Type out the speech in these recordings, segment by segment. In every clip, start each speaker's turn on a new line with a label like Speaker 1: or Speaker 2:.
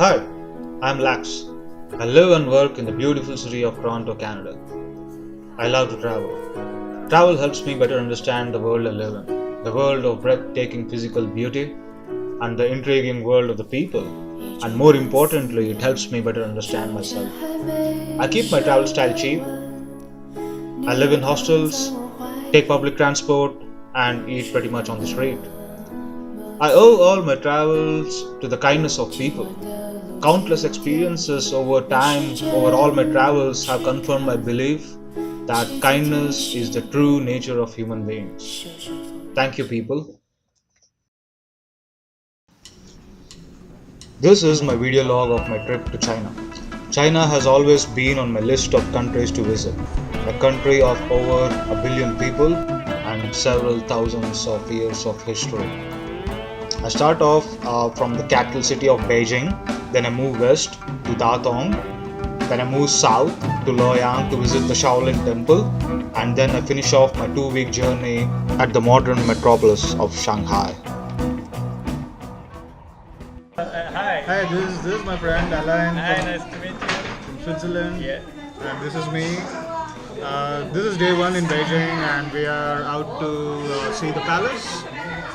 Speaker 1: Hi, I'm Lax. I live and work in the beautiful city of Toronto, Canada. I love to travel. Travel helps me better understand the world I live in, the world of breathtaking physical beauty, and the intriguing world of the people. And more importantly, it helps me better understand myself. I keep my travel style cheap. I live in hostels, take public transport, and eat pretty much on the street. I owe all my travels to the kindness of people. Countless experiences over time, over all my travels, have confirmed my belief that kindness is the true nature of human beings. Thank you, people. This is my video log of my trip to China. China has always been on my list of countries to visit. A country of over a billion people and several thousands of years of history. I start off from the capital city of Beijing, then I move west to Datong, then I move south to Loyang to visit the Shaolin Temple, and then I finish off my 2 week journey at the modern metropolis of Shanghai.
Speaker 2: Hi.
Speaker 3: Hi, this is my friend Alain
Speaker 2: Hi, nice to meet you.
Speaker 3: from Switzerland,
Speaker 2: Yeah.
Speaker 3: and this is me. This is day one in Beijing, and we are out to see the palace.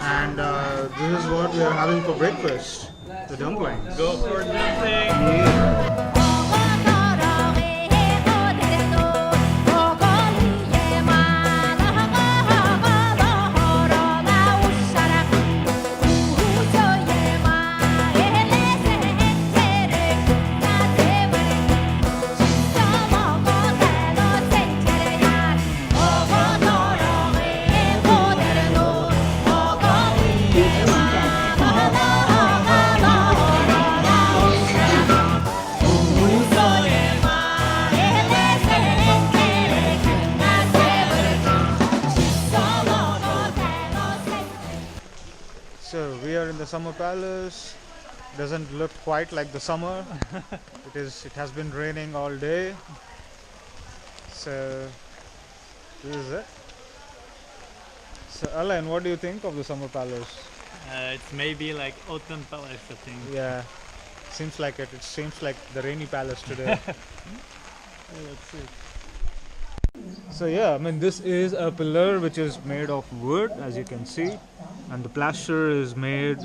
Speaker 3: And this is what we are having for breakfast: the dumplings.
Speaker 2: Go for dumpling.
Speaker 3: Yeah. So we are in the summer palace. Doesn't look quite like the summer. It has been raining all day. So this is it. So Alain, what do you think of the summer palace?
Speaker 2: It's maybe like autumn palace, I think.
Speaker 3: Yeah, seems like it. It seems like the rainy palace today.
Speaker 2: That's it.
Speaker 3: So yeah, I mean this is a pillar which is made of wood, as you can see, and the plaster is made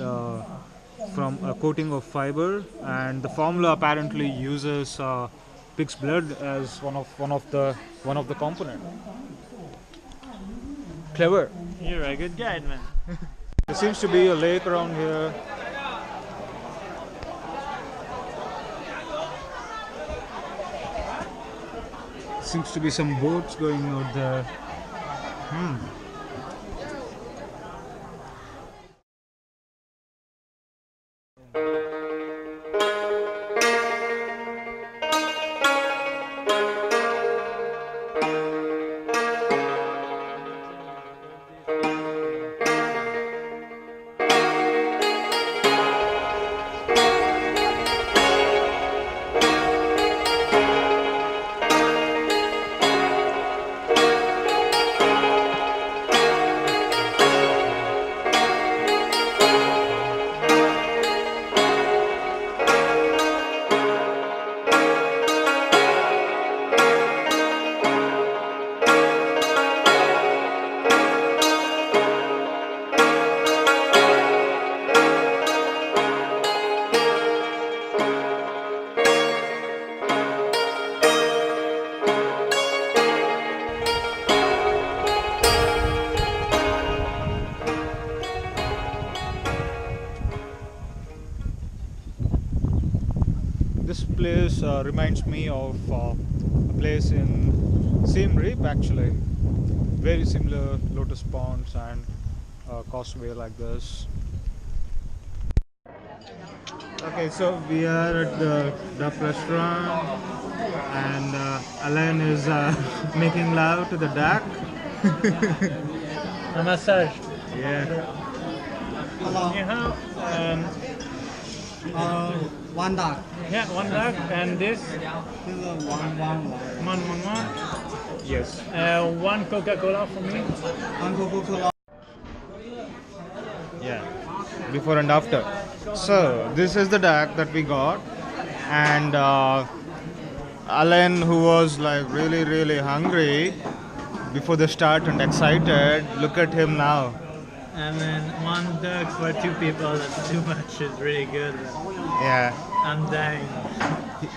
Speaker 3: from a coating of fiber, and the formula apparently uses pig's blood as one of the component. Clever.
Speaker 2: You're a good guide, man.
Speaker 3: There seems to be a lake around here. Seems to be some boats going out there. This place reminds me of a place in Siem Reap actually. Very similar lotus ponds and causeway like this. Okay, so we are at the duck restaurant, and Alain is making love to the duck.
Speaker 2: A massage.
Speaker 3: Yeah.
Speaker 2: You have
Speaker 4: One dog.
Speaker 2: yeah, one duck and this
Speaker 4: This is one.
Speaker 3: Yes.
Speaker 2: one Coca-Cola for me.
Speaker 4: One Coca-Cola.
Speaker 3: Yeah. Before and after. So this is the duck that we got, and Alan, who was like really hungry before the start and excited, look at him now.
Speaker 2: I mean, one duck for two people, that's too much. It's really good.
Speaker 3: Yeah,
Speaker 2: I'm dying.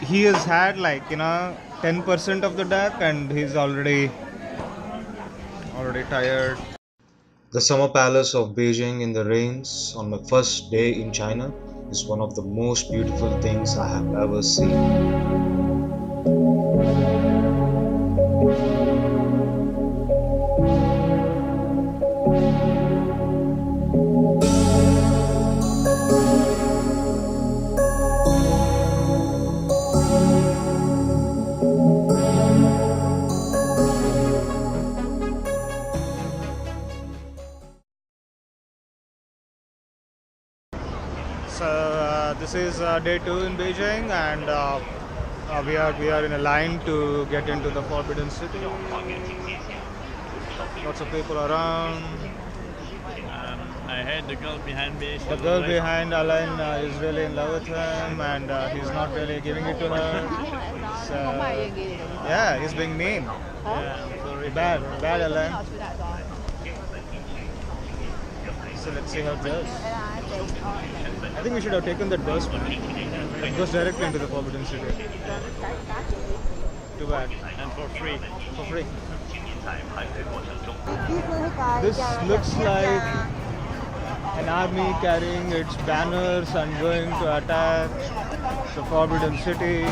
Speaker 3: he has had like 10% of the duck, and he's already tired.
Speaker 1: The summer palace of Beijing in the rains on my first day in China is one of the most beautiful things I have ever seen.
Speaker 3: So this is day 2 in Beijing, and we are in a line to get into the Forbidden City. Lots of people around.
Speaker 2: I heard the girl behind me.
Speaker 3: The girl behind Alan is really in love with him, and he's not really giving it to her. So, yeah, he's being mean.
Speaker 2: Yeah, I'm sorry.
Speaker 3: Bad Alan. So let's see how it goes. I think we should have taken that bus, man. It goes directly into the Forbidden City. Too bad.
Speaker 2: And for free.
Speaker 3: For free. This looks like an army carrying its banners and going to attack the Forbidden City.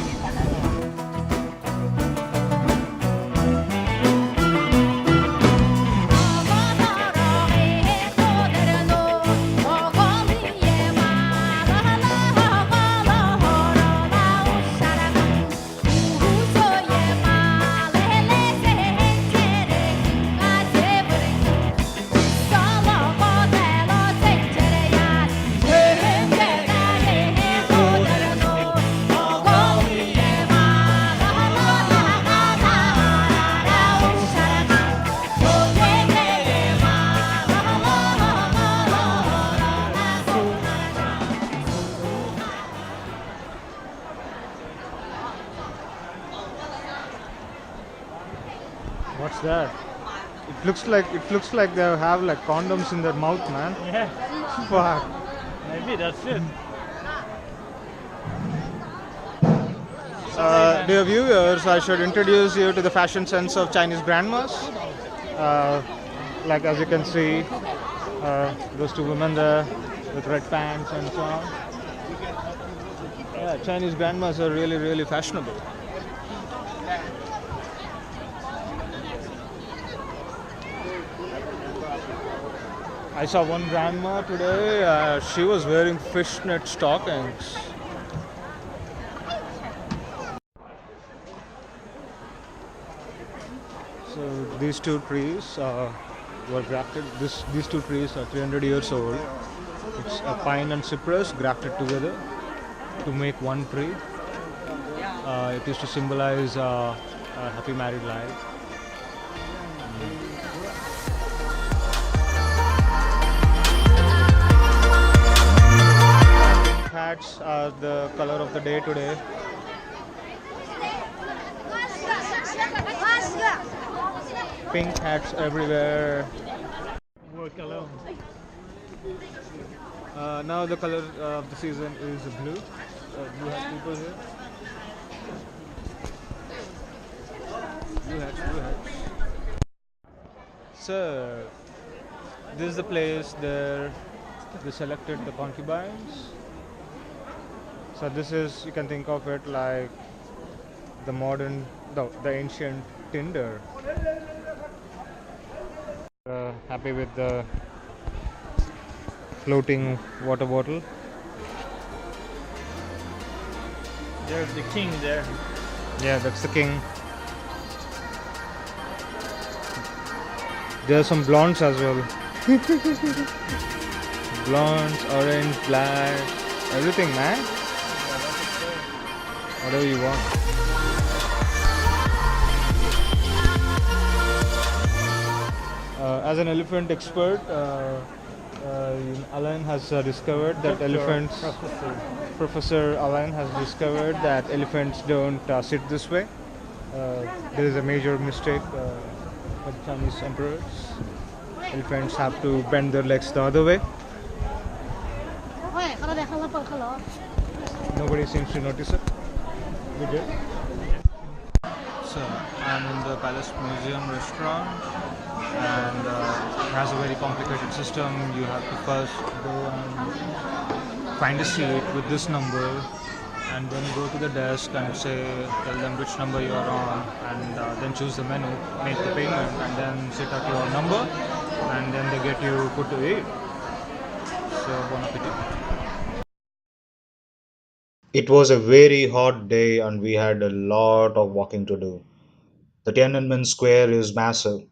Speaker 3: What's that? It looks like they have like condoms in their mouth, man.
Speaker 2: Yeah,
Speaker 3: Fuck.
Speaker 2: maybe that's it.
Speaker 3: Dear viewers, I should introduce you to the fashion sense of Chinese grandmas. Like as you can see, those two women there with red pants and so on. Yeah, Chinese grandmas are really fashionable. I saw one grandma today, she was wearing fishnet stockings. So these two trees were grafted, these two trees are 300 years old. It's a pine and cypress grafted together to make one tree. It is to symbolize a happy married life. Hats are the color of the day today. Pink hats everywhere.
Speaker 2: Work alone.
Speaker 3: Now the color of the season is blue. Blue hat people here. Blue hats. So this is the place there they selected the concubines. So this is, you can think of it like the modern, the ancient Tinder. Happy with the floating water bottle.
Speaker 2: There's the king there.
Speaker 3: Yeah, that's the king. There are some blondes as well. Blondes, orange, black, everything, man. Whatever you want. As an elephant expert, Alain has discovered that elephants. Professor Alain has discovered that elephants don't sit this way. There is a major mistake by the Chinese emperors. Elephants have to bend their legs the other way. Nobody seems to notice it. We did. So I'm in the Palace Museum restaurant, and it has a very complicated system. You have to first go and find a seat with this number, and then go to the desk and tell them which number you are on, and then choose the menu, make the payment, and then sit at your number, and then they get you food to eat. So bon appetit.
Speaker 1: It was a very hot day and we had a lot of walking to do. The Tiananmen Square is massive,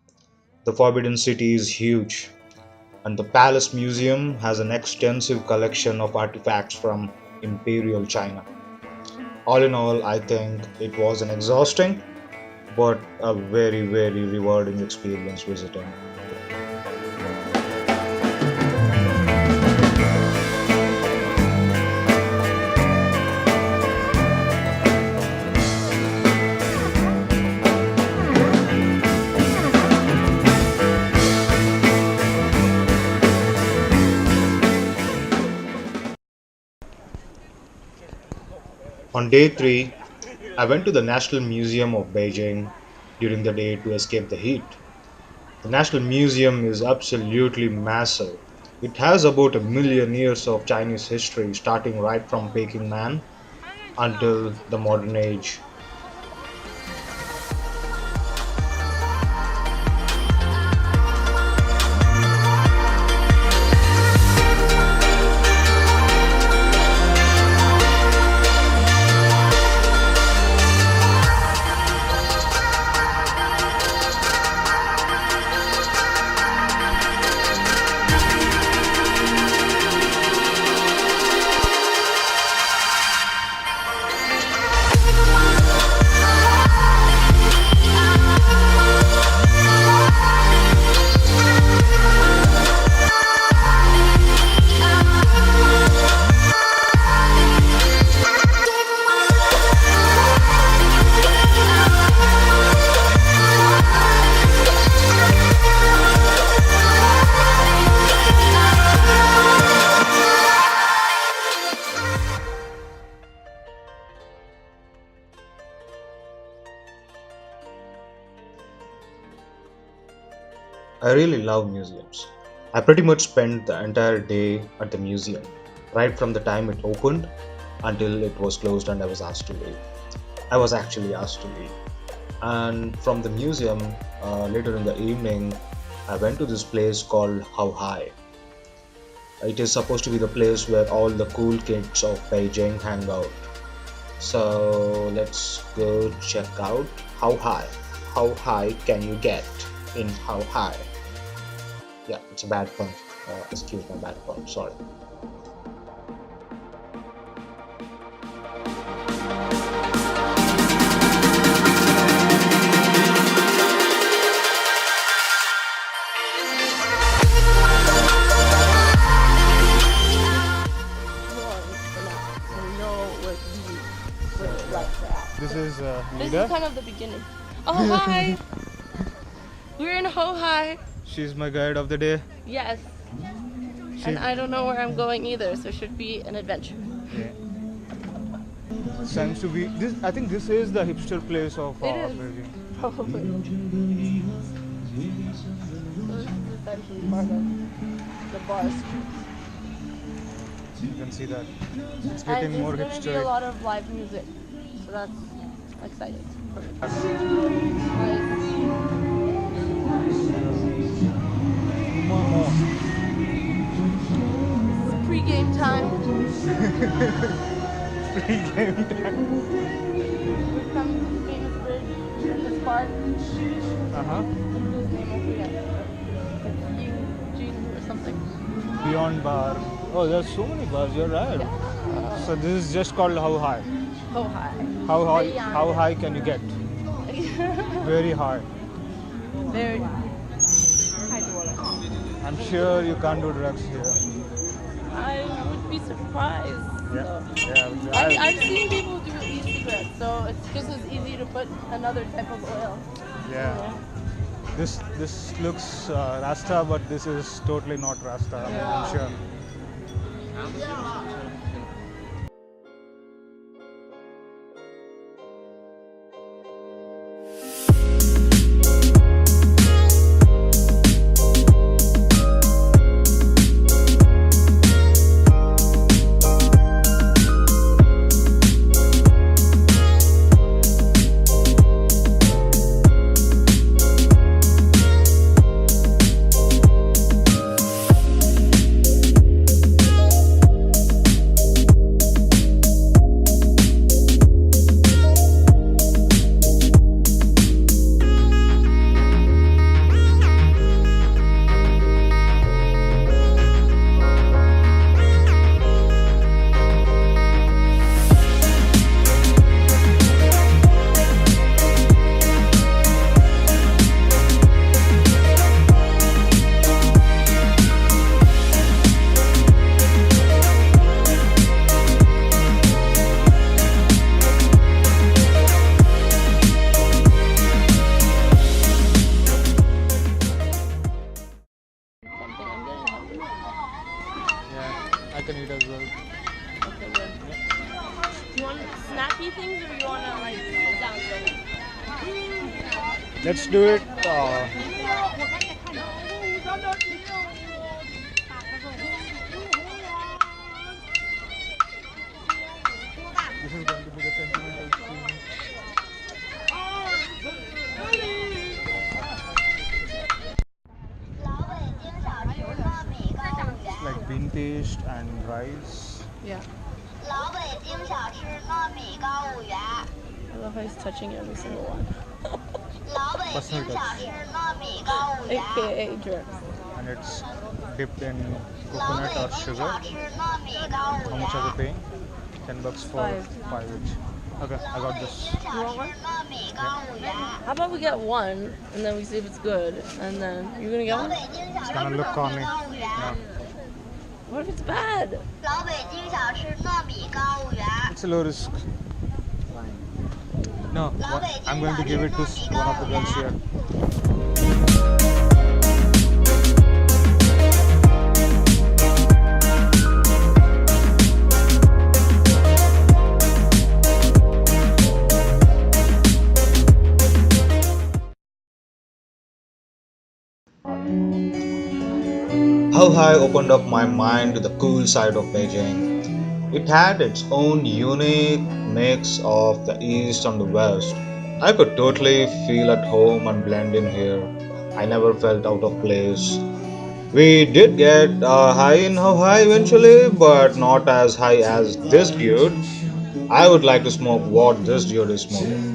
Speaker 1: the Forbidden City is huge, and the Palace Museum has an extensive collection of artifacts from Imperial China. All in all, I think it was an exhausting but a very, very rewarding experience visiting. On day 3, I went to the National Museum of Beijing during the day to escape the heat. The National Museum is absolutely massive. It has about a million years of Chinese history, starting right from Peking Man until the modern age. I really love museums. I pretty much spent the entire day at the museum, right from the time it opened until it was closed and I was asked to leave. I was actually asked to leave. And from the museum, later in the evening, I went to this place called How High. It is supposed to be the place where all the cool kids of Beijing hang out. So let's go check out How High. How high can you get in How High? Yeah, it's a bad pun. Excuse my bad pun. Sorry.
Speaker 3: This is
Speaker 5: This
Speaker 3: Nida.
Speaker 5: is kind of the beginning. Oh, hi! We're in Ho Hai.
Speaker 3: She's my guide of the day.
Speaker 5: Yes. And I don't know where I'm going either, so it should be an adventure.
Speaker 3: Yeah. Seems to be this. I think this is the hipster place of
Speaker 5: It is.
Speaker 3: Beijing.
Speaker 5: Probably. So this is essentially part of the bar street.
Speaker 3: You can see that it's
Speaker 5: And
Speaker 3: getting
Speaker 5: there's
Speaker 3: more
Speaker 5: going to be a
Speaker 3: hipster.
Speaker 5: lot of live music. So that's exciting. Pre-game time.
Speaker 3: Pre-game time.
Speaker 5: We've come to the famous bridge in this park.
Speaker 3: Uh-huh.
Speaker 5: Whose name I forget. It's Eugene or something.
Speaker 3: Beyond bar. Oh, there's so many bars. You're right. So this is just called How High.
Speaker 5: Ho Hai.
Speaker 3: How high?
Speaker 5: Beyond.
Speaker 3: How high can you get? Very high.
Speaker 5: Very high.
Speaker 3: I'm sure you can't do drugs here.
Speaker 5: I would be surprised.
Speaker 3: Yeah,
Speaker 5: So.
Speaker 3: yeah.
Speaker 5: I've seen people do e-cigarettes, so it's just as easy to put another type of oil.
Speaker 3: Yeah. This looks Rasta, but this is totally not Rasta. I'm sure. I can eat as well.
Speaker 5: Okay, good. Do you want snacky things or you want to like sit down for it?
Speaker 3: Let's do it. This is going to be the sentimental scene. It's like bean paste and rice.
Speaker 5: Yeah. I love how he's touching every single one.
Speaker 3: Personal touch.
Speaker 5: AKA drips.
Speaker 3: And it's dipped in coconut or sugar. How much are they paying? $10 for five each. Okay, I got this.
Speaker 5: You want one? How about we get one and then we see if it's good and then you're gonna get one?
Speaker 3: It's gonna look corny. No.
Speaker 5: What if it's bad?
Speaker 3: It's a low risk. No, I'm going to give it to one of the girls here.
Speaker 1: How High opened up my mind to the cool side of Beijing. It had its own unique mix of the East and the West. I could totally feel at home and blend in here. I never felt out of place. We did get high in High eventually, but not as high as this dude. I would like to smoke what this dude is smoking.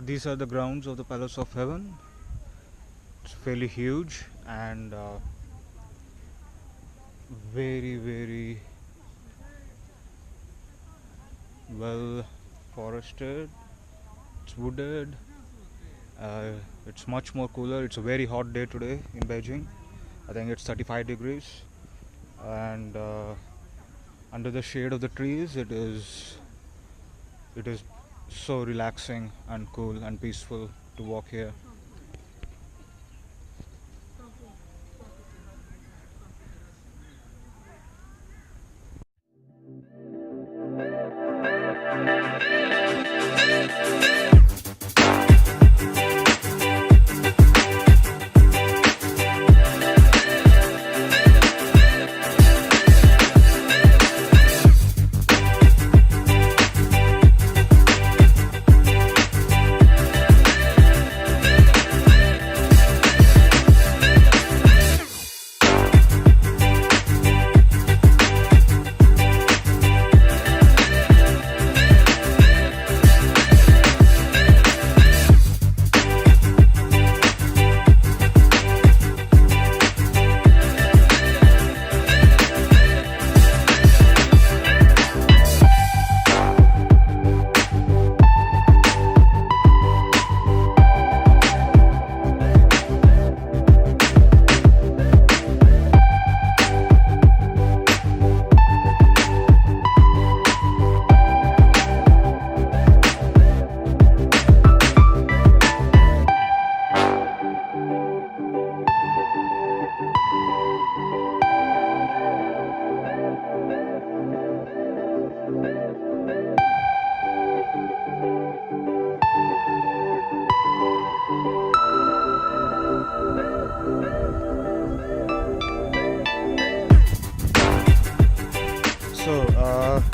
Speaker 3: These are the grounds of the Palace of Heaven. It's fairly huge and very well forested. It's wooded It's much more cooler. It's a very hot day today in Beijing. I think it's 35 degrees, and under the shade of the trees, it is so relaxing and cool and peaceful to walk here.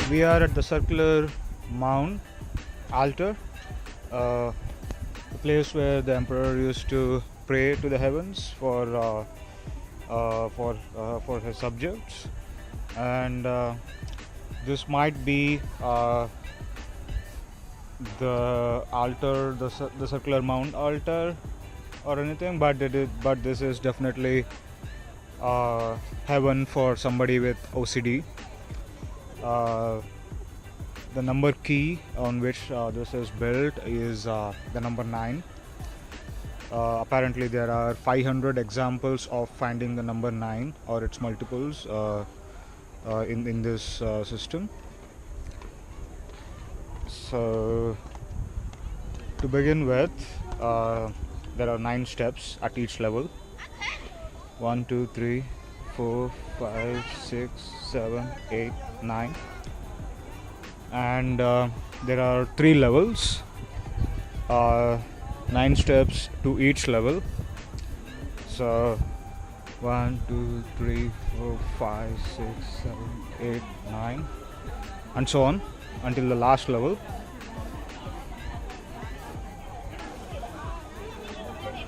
Speaker 3: We are at the circular mound altar, the place where the emperor used to pray to the heavens for his subjects, and this might be the altar, the circular mound altar, or anything, but this is definitely heaven for somebody with OCD. The number key on which this is built is the number 9. Apparently there are 500 examples of finding the number 9 or its multiples in this system. So to begin with, there are 9 steps at each level. 1, 2, 3, 4, 5, 6, 7, 8, 9, and there are 3 levels, 9 steps to each level. So 1, 2, 3, 4, 5, 6, 7, 8, 9, and so on until the last level.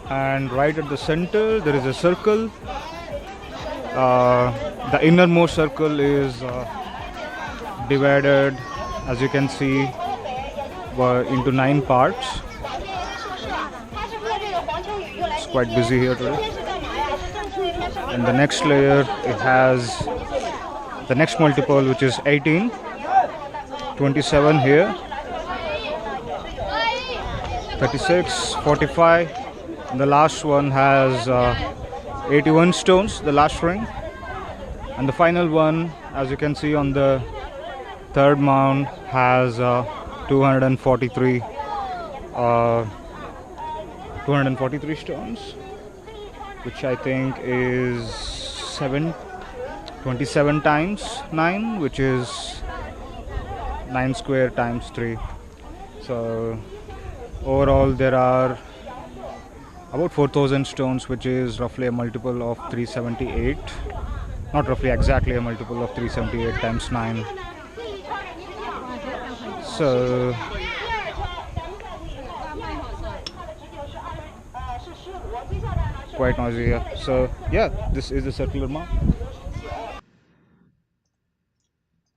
Speaker 3: And right at the center there is a circle. The innermost circle is divided, as you can see, into 9 parts. It's quite busy here today. And the next layer, it has the next multiple, which is 18, 27 here, 36, 45, and the last one has 81 stones, the last ring, and the final one, as you can see on the third mound, has 243 stones, which I think is 27 times 9, which is 9 square times 3. So overall there are about 4,000 stones, which is roughly a multiple of 378. Not roughly, exactly a multiple of 378 times 9. So quite noisy here. So yeah, this is the circular mound.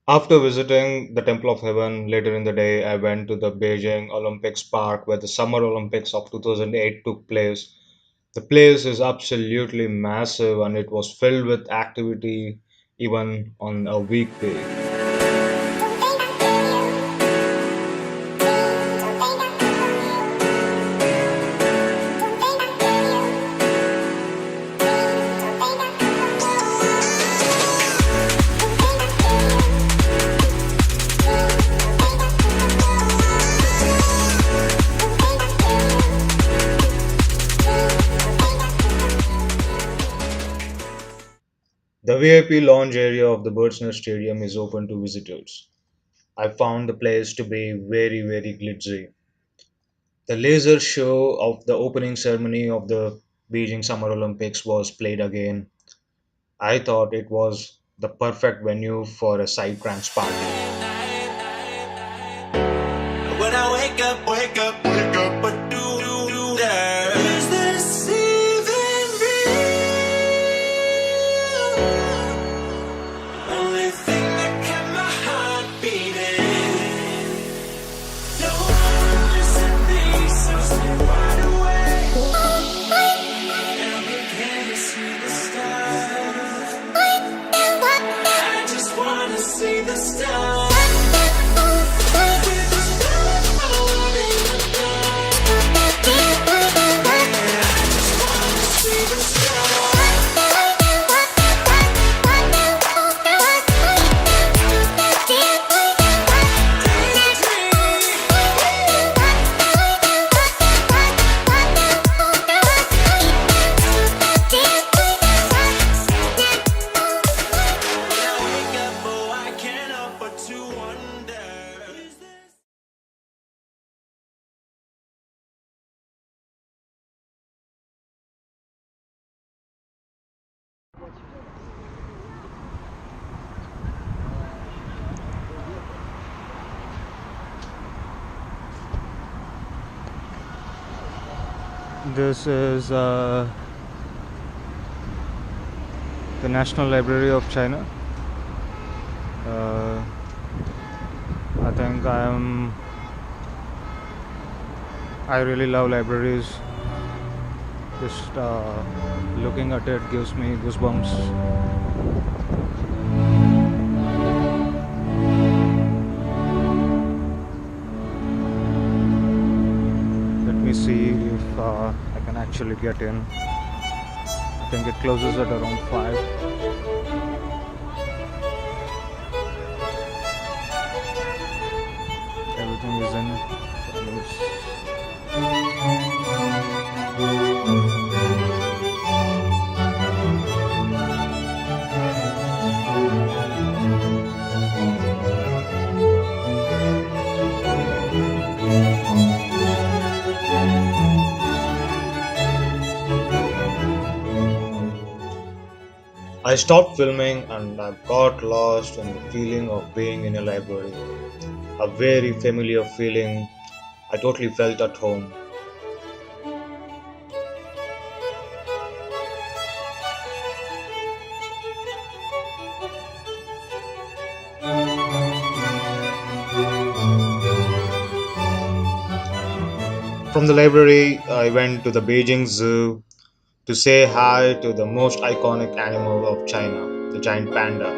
Speaker 1: After visiting the Temple of Heaven later in the day, I went to the Beijing Olympics Park where the Summer Olympics of 2008 took place. The place is absolutely massive and it was filled with activity even on a weekday. VIP lounge area of the Bird's Nest Stadium is open to visitors. I found the place to be very glitzy. The laser show of the opening ceremony of the Beijing Summer Olympics was played again. I thought it was the perfect venue for a psytrance party.
Speaker 6: When I wake up, what do there? Is this even real? Only thing that kept my heart beating. No one listen me, so stay wide awake. And we can't see the stars. I just wanna see the stars.
Speaker 3: This is the National Library of China. I think I really love libraries. Just looking at it gives me goosebumps. Let me see if I can actually get in. I think it closes at around 5. Everything is in use.
Speaker 1: I stopped filming and I got lost in the feeling of being in a library. A very familiar feeling. I totally felt at home. From the library, I went to the Beijing Zoo to say hi to the most iconic animal of China, the giant panda.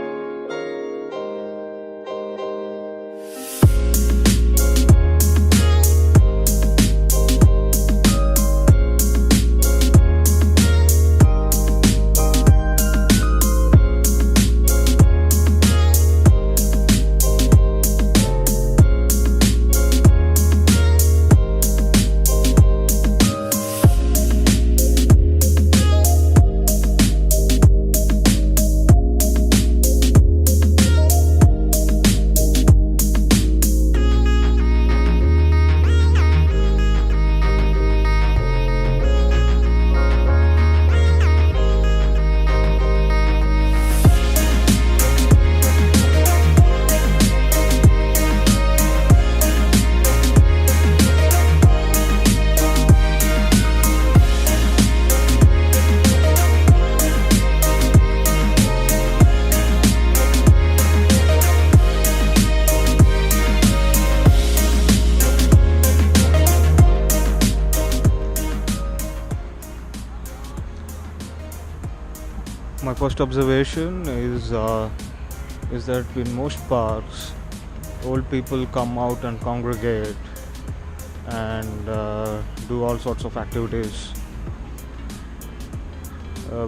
Speaker 3: My first observation is that in most parks, old people come out and congregate and do all sorts of activities,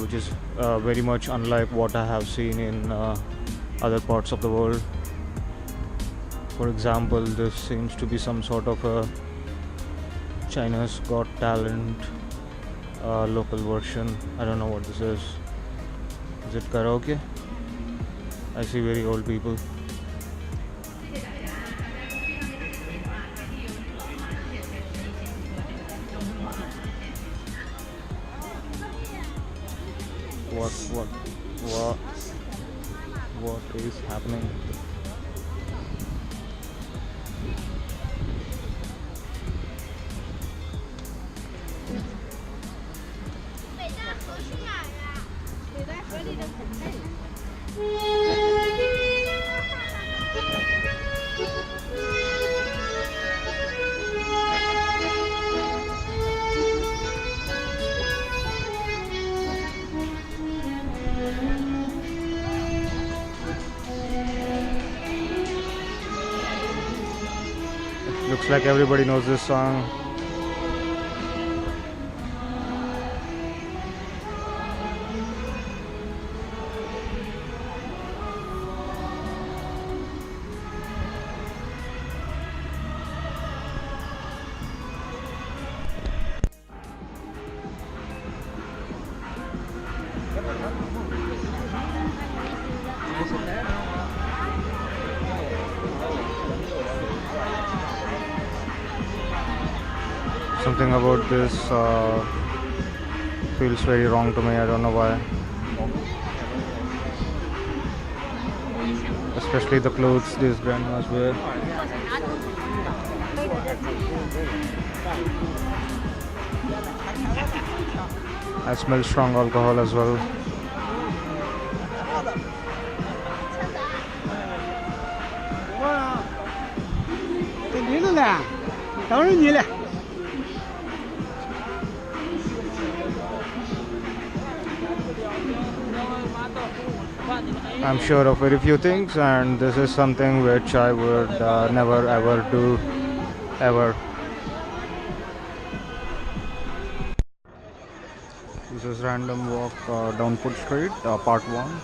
Speaker 3: which is very much unlike what I have seen in other parts of the world. For example, this seems to be some sort of a China's Got Talent local version. I don't know what this is. Is it karaoke? I see very old people. What is happening? Looks like everybody knows this song. Something about this feels very wrong to me. I don't know why. Especially the clothes these grandmas wear. I smell strong alcohol as well. I'm sure of very few things, and this is something which I would never ever do, ever. This is Random Walk down Foot Street, part 1.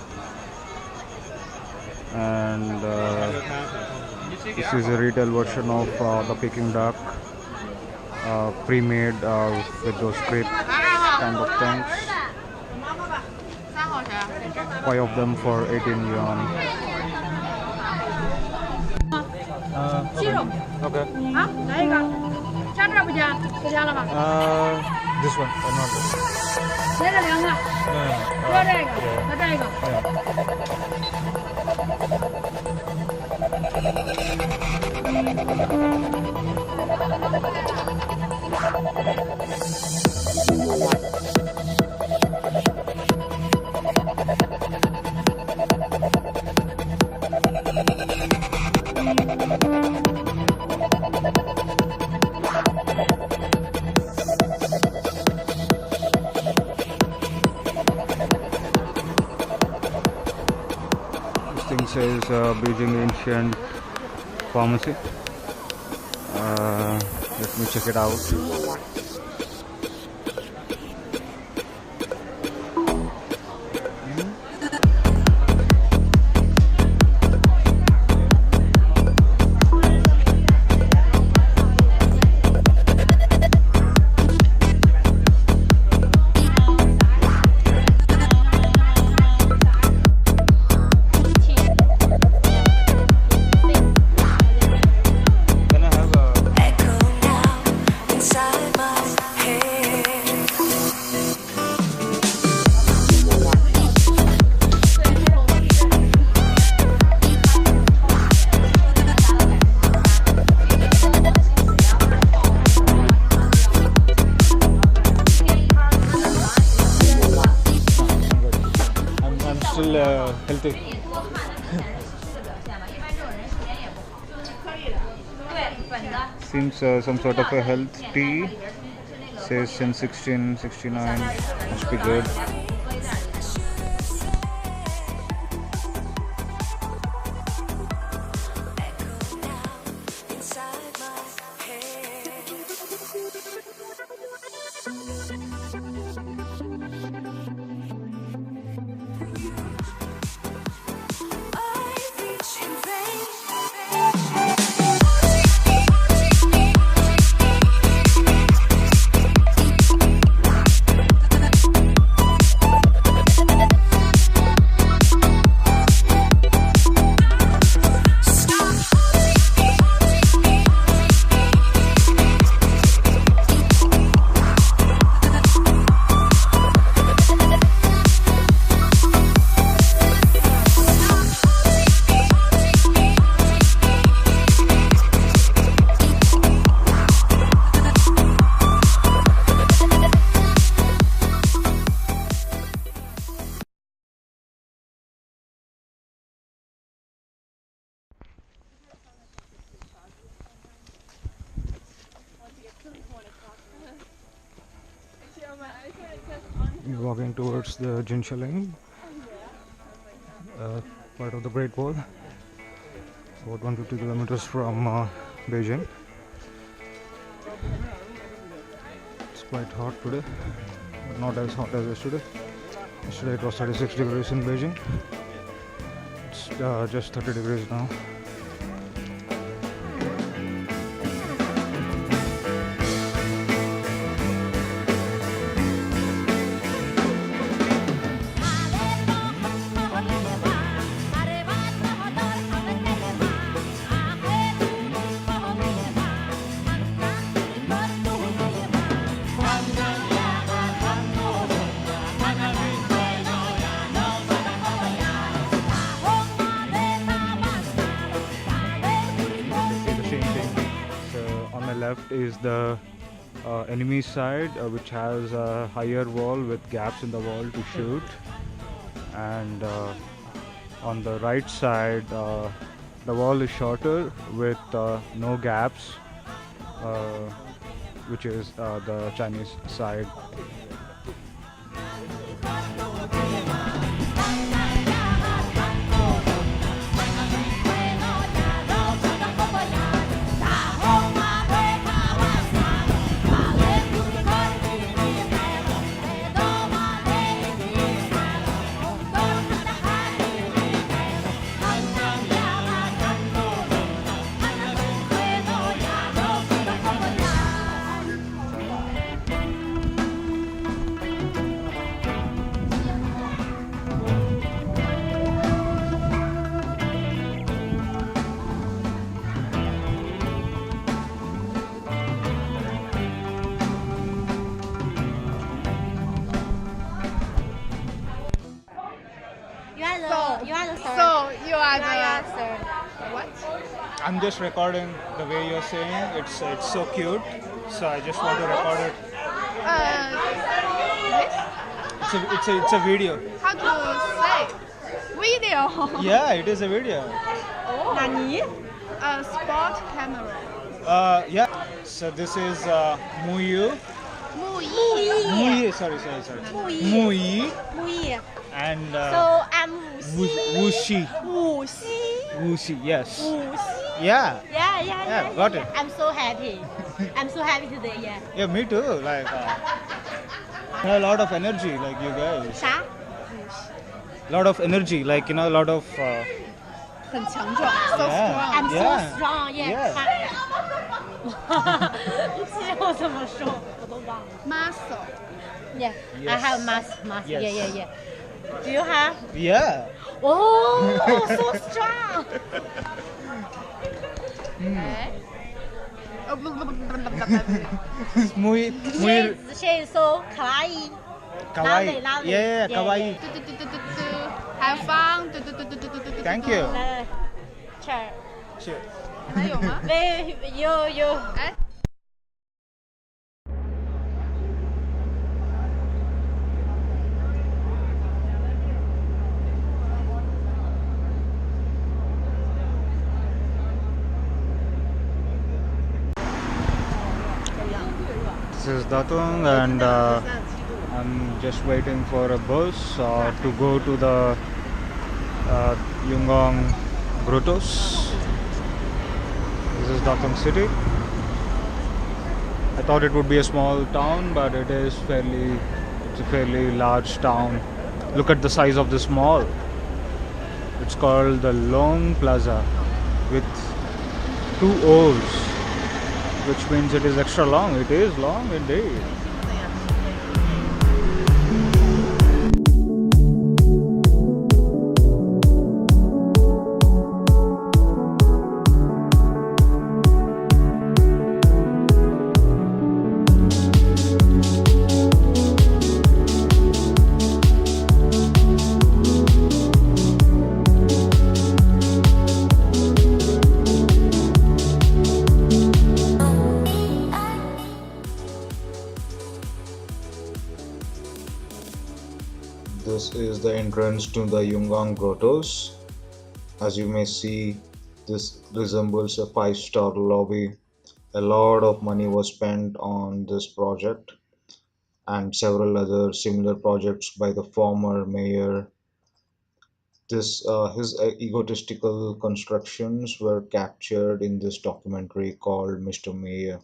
Speaker 3: And this is a retail version of the Peking duck, pre-made with those crepe kind of things. 5 of them for 18 yuan.
Speaker 7: 鸡肉
Speaker 3: Okay.
Speaker 7: 啊，来一个，加这儿不加？不加了吧？
Speaker 3: This one, not this.
Speaker 7: 来这两个，要这个，要这个。
Speaker 3: This thing says Beijing Ancient Pharmacy. Let me check it out. Healthy. Seems some sort of a health tea. Says since 1669. Must be good. We're walking towards the Jinshaling, part of the Great Wall, about 150 kilometers from Beijing. It's quite hot today, but not as hot as yesterday. Yesterday it was 36 degrees in Beijing. It's just 30 degrees now. Left is the enemy side, which has a higher wall with gaps in the wall to shoot, and on the right side the wall is shorter with no gaps, which is the Chinese side.
Speaker 7: So you are the
Speaker 5: sir.
Speaker 7: what?
Speaker 3: I'm just recording the way you're saying. It's so cute. So I just want to record it.
Speaker 7: This?
Speaker 3: It's a video.
Speaker 7: How to say? Video.
Speaker 3: Yeah, it is a video.
Speaker 5: Nani?
Speaker 7: A sport camera.
Speaker 3: Yeah. So this is Muyu.
Speaker 5: Muyi.
Speaker 3: Sorry.
Speaker 5: Muyi.
Speaker 3: Muyi.
Speaker 5: Muyi.
Speaker 3: And
Speaker 5: So I'm
Speaker 3: Wuxi. Wuxi, yes. Yeah.
Speaker 5: Yeah.
Speaker 3: Got it.
Speaker 5: I'm so happy. I'm so happy today. Yeah.
Speaker 3: Yeah, me too. Like, a lot of energy, like you guys.
Speaker 5: 啥？
Speaker 3: Lot of energy, like a lot of.
Speaker 7: 很强壮 so
Speaker 3: Yeah.
Speaker 7: strong.
Speaker 5: I'm so
Speaker 3: Yeah.
Speaker 5: strong. Yeah. 这我怎么说？我都忘了。
Speaker 7: Muscle.
Speaker 5: Yeah. I
Speaker 3: Yes.
Speaker 5: have mask.
Speaker 3: Yes.
Speaker 5: Yeah. Do you have?
Speaker 3: Yeah.
Speaker 5: Oh, so strong.
Speaker 7: 哎。
Speaker 3: Muy,
Speaker 5: She is so kawaii.
Speaker 3: kawaii.
Speaker 5: Lovely.
Speaker 3: Yeah, kawaii.
Speaker 7: Have fun.
Speaker 3: Thank you.
Speaker 5: 来 ，cheer.
Speaker 3: Sure.
Speaker 7: 还有吗？
Speaker 5: You.
Speaker 7: 哎。
Speaker 3: This is Datung, and I'm just waiting for a bus to go to the Yungong Grottos. This is Datung city. I thought it would be a small town, but it's a fairly large town. Look at the size of this mall. It's called the Long Plaza with 2 O's, which means it is extra long. It is long indeed. This is the entrance to the Yungong Grottos. As you may see, this resembles a 5-star lobby. A lot of money was spent on this project.
Speaker 1: and several other similar projects by the former mayor. His egotistical constructions were captured in this documentary called Mr. Mayor.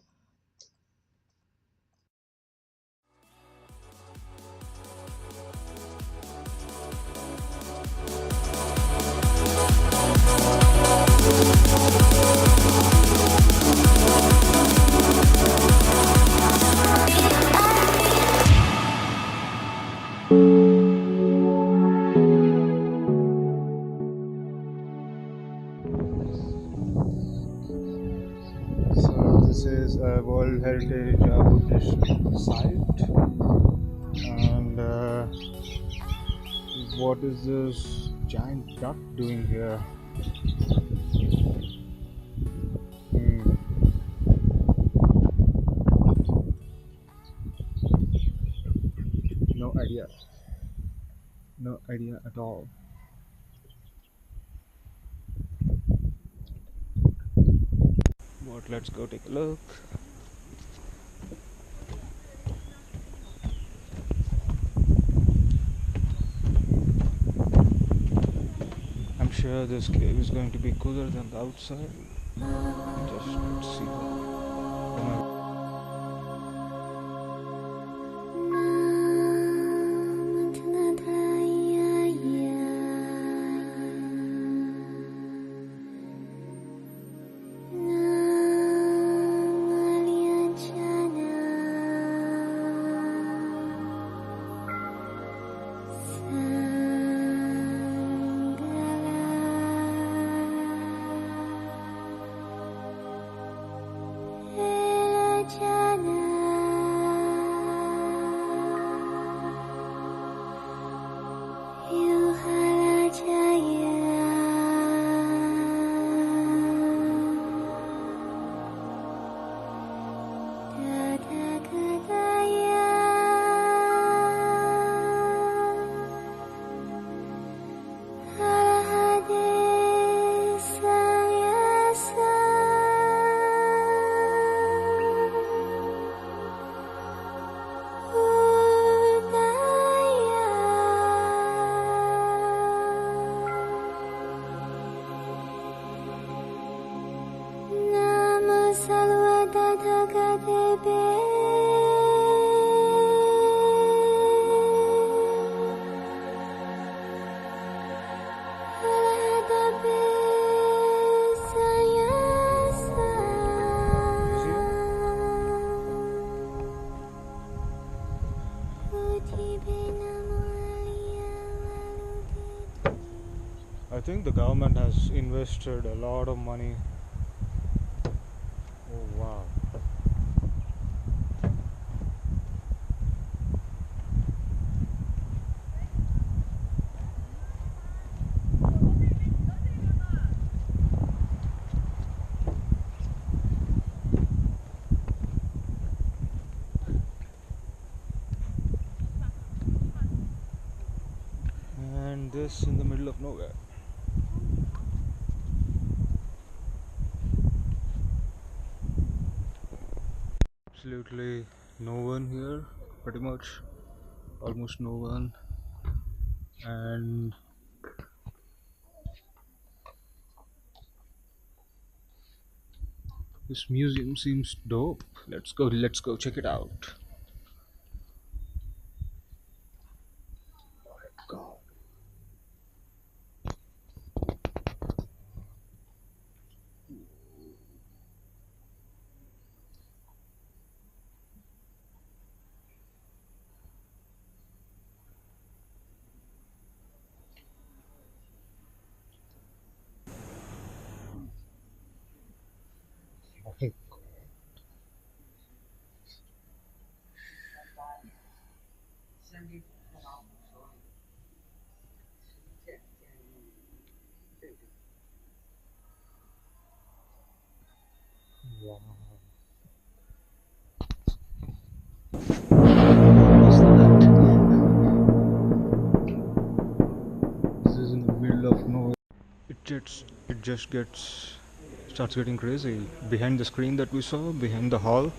Speaker 3: So this is a World Heritage Buddhist site, and what is this giant duck doing here? Hmm. No idea. No idea at all. But let's go take a look. I'm sure this cave is going to be cooler than the outside. Just let's see. Oh my. I think the government has invested a lot of money. Oh wow. And this in the middle of nowhere. Absolutely no one here, pretty much almost no one. And this museum seems dope. Let's go check it out. God. Wow. This is in the middle of nowhere. It just starts getting crazy. Behind the screen that we saw, behind the hall,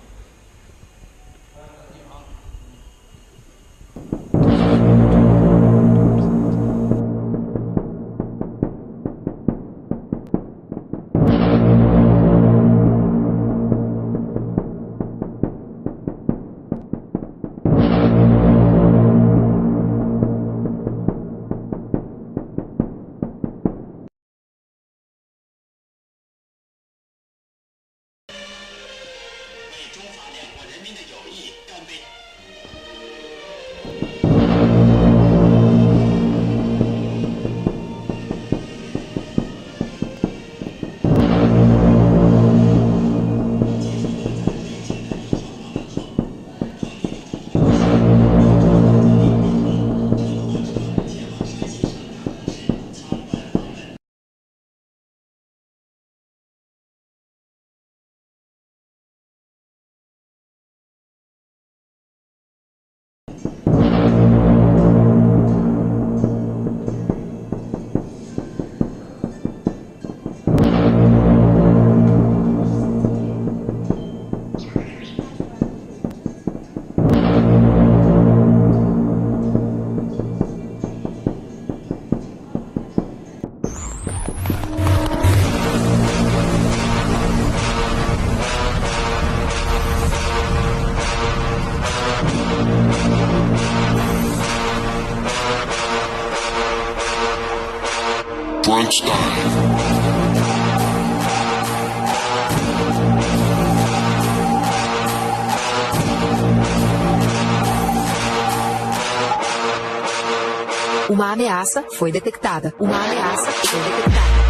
Speaker 8: Uma ameaça foi detectada. Uma ameaça foi detectada.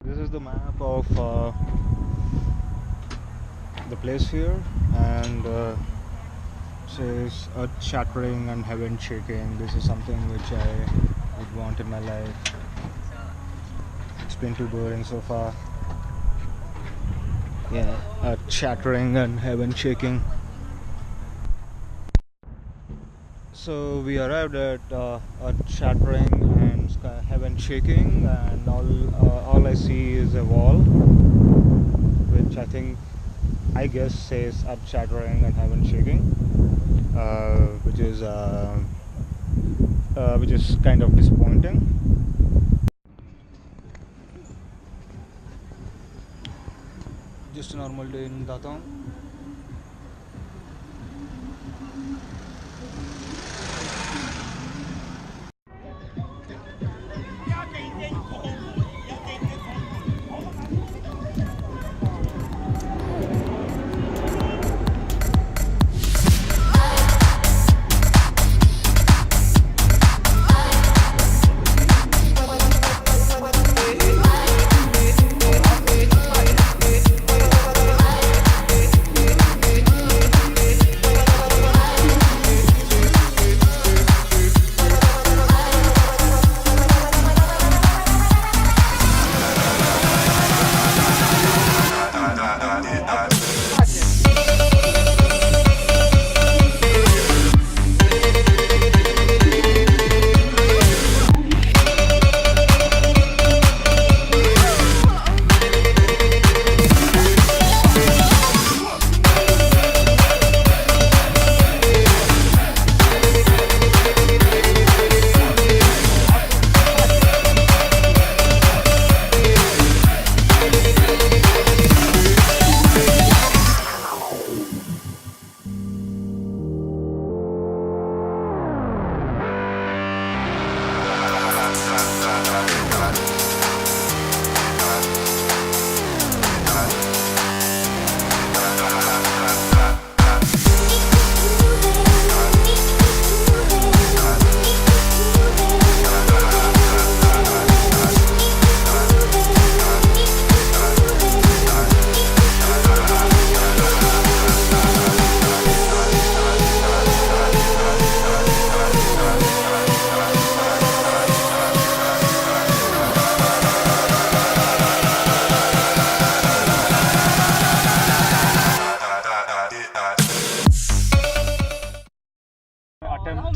Speaker 3: This is the map of the place here, and says earth shattering and heaven shaking. This is something which I would want in my life. It's been too boring so far. Yeah, earth shattering and heaven shaking. So we arrived at earth shattering and heaven shaking, and all I see is a wall, which I guess says earth shattering and heaven shaking, which is kind of disappointing. Just a normal day in Datong.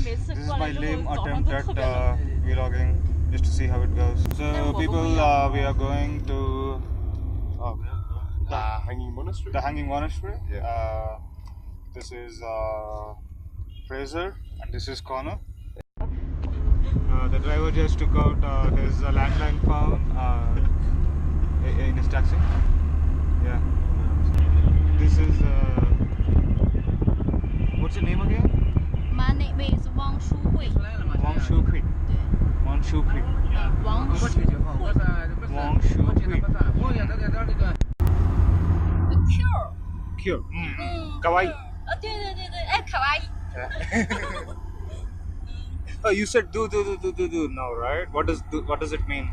Speaker 3: This is my lame attempt at vlogging, just to see how it goes. So people, we are going to
Speaker 9: the Hanging Monastery.
Speaker 3: the Hanging Monastery.
Speaker 9: Yeah.
Speaker 3: This is Fraser and this is Connor. The driver just took out his landline phone in his taxi. Yeah. This is what's your name again?
Speaker 7: My name is Wang Shuhui.
Speaker 3: Wang Shuhui. Wang Shuhui.
Speaker 7: Wang Shuhui.
Speaker 3: Wang Shuhui.
Speaker 7: Cure.
Speaker 3: Cute. Kawaii.
Speaker 7: 对对对对，哎，卡哇伊。
Speaker 3: Oh, you said do now, right? What does it mean?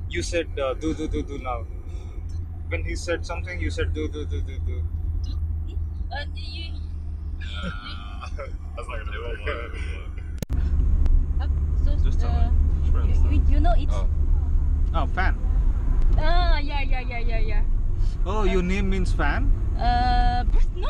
Speaker 3: You said do now. When he said something, you said do.
Speaker 9: That's not gonna work.
Speaker 7: So, you know it?
Speaker 3: Oh, fan.
Speaker 7: Yeah.
Speaker 3: Oh, your name means fan?
Speaker 7: No.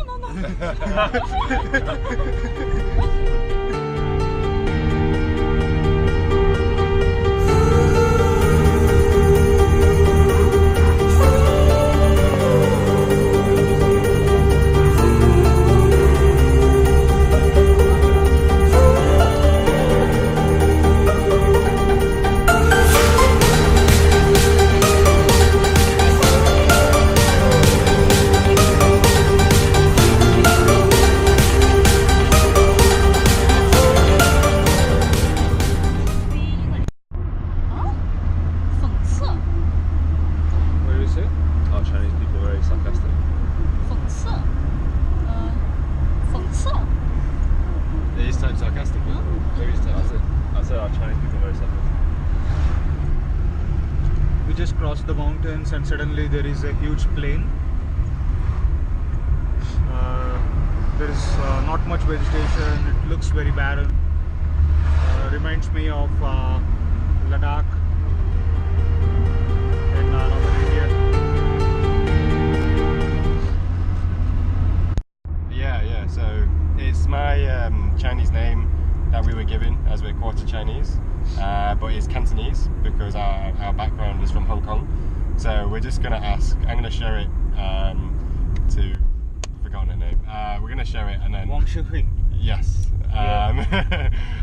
Speaker 3: cross the mountains and suddenly there is a huge plain. There is not much vegetation, it looks very barren. Reminds me of Ladakh in northern India.
Speaker 9: Yeah. So it's my Chinese name that we were given as we're quarter Chinese, but it's Cantonese because our background is from Hong Kong. So we're just gonna ask. I'm gonna share it to. I've forgotten her name. We're gonna share it and then.
Speaker 3: Wang Shihui.
Speaker 9: Yes.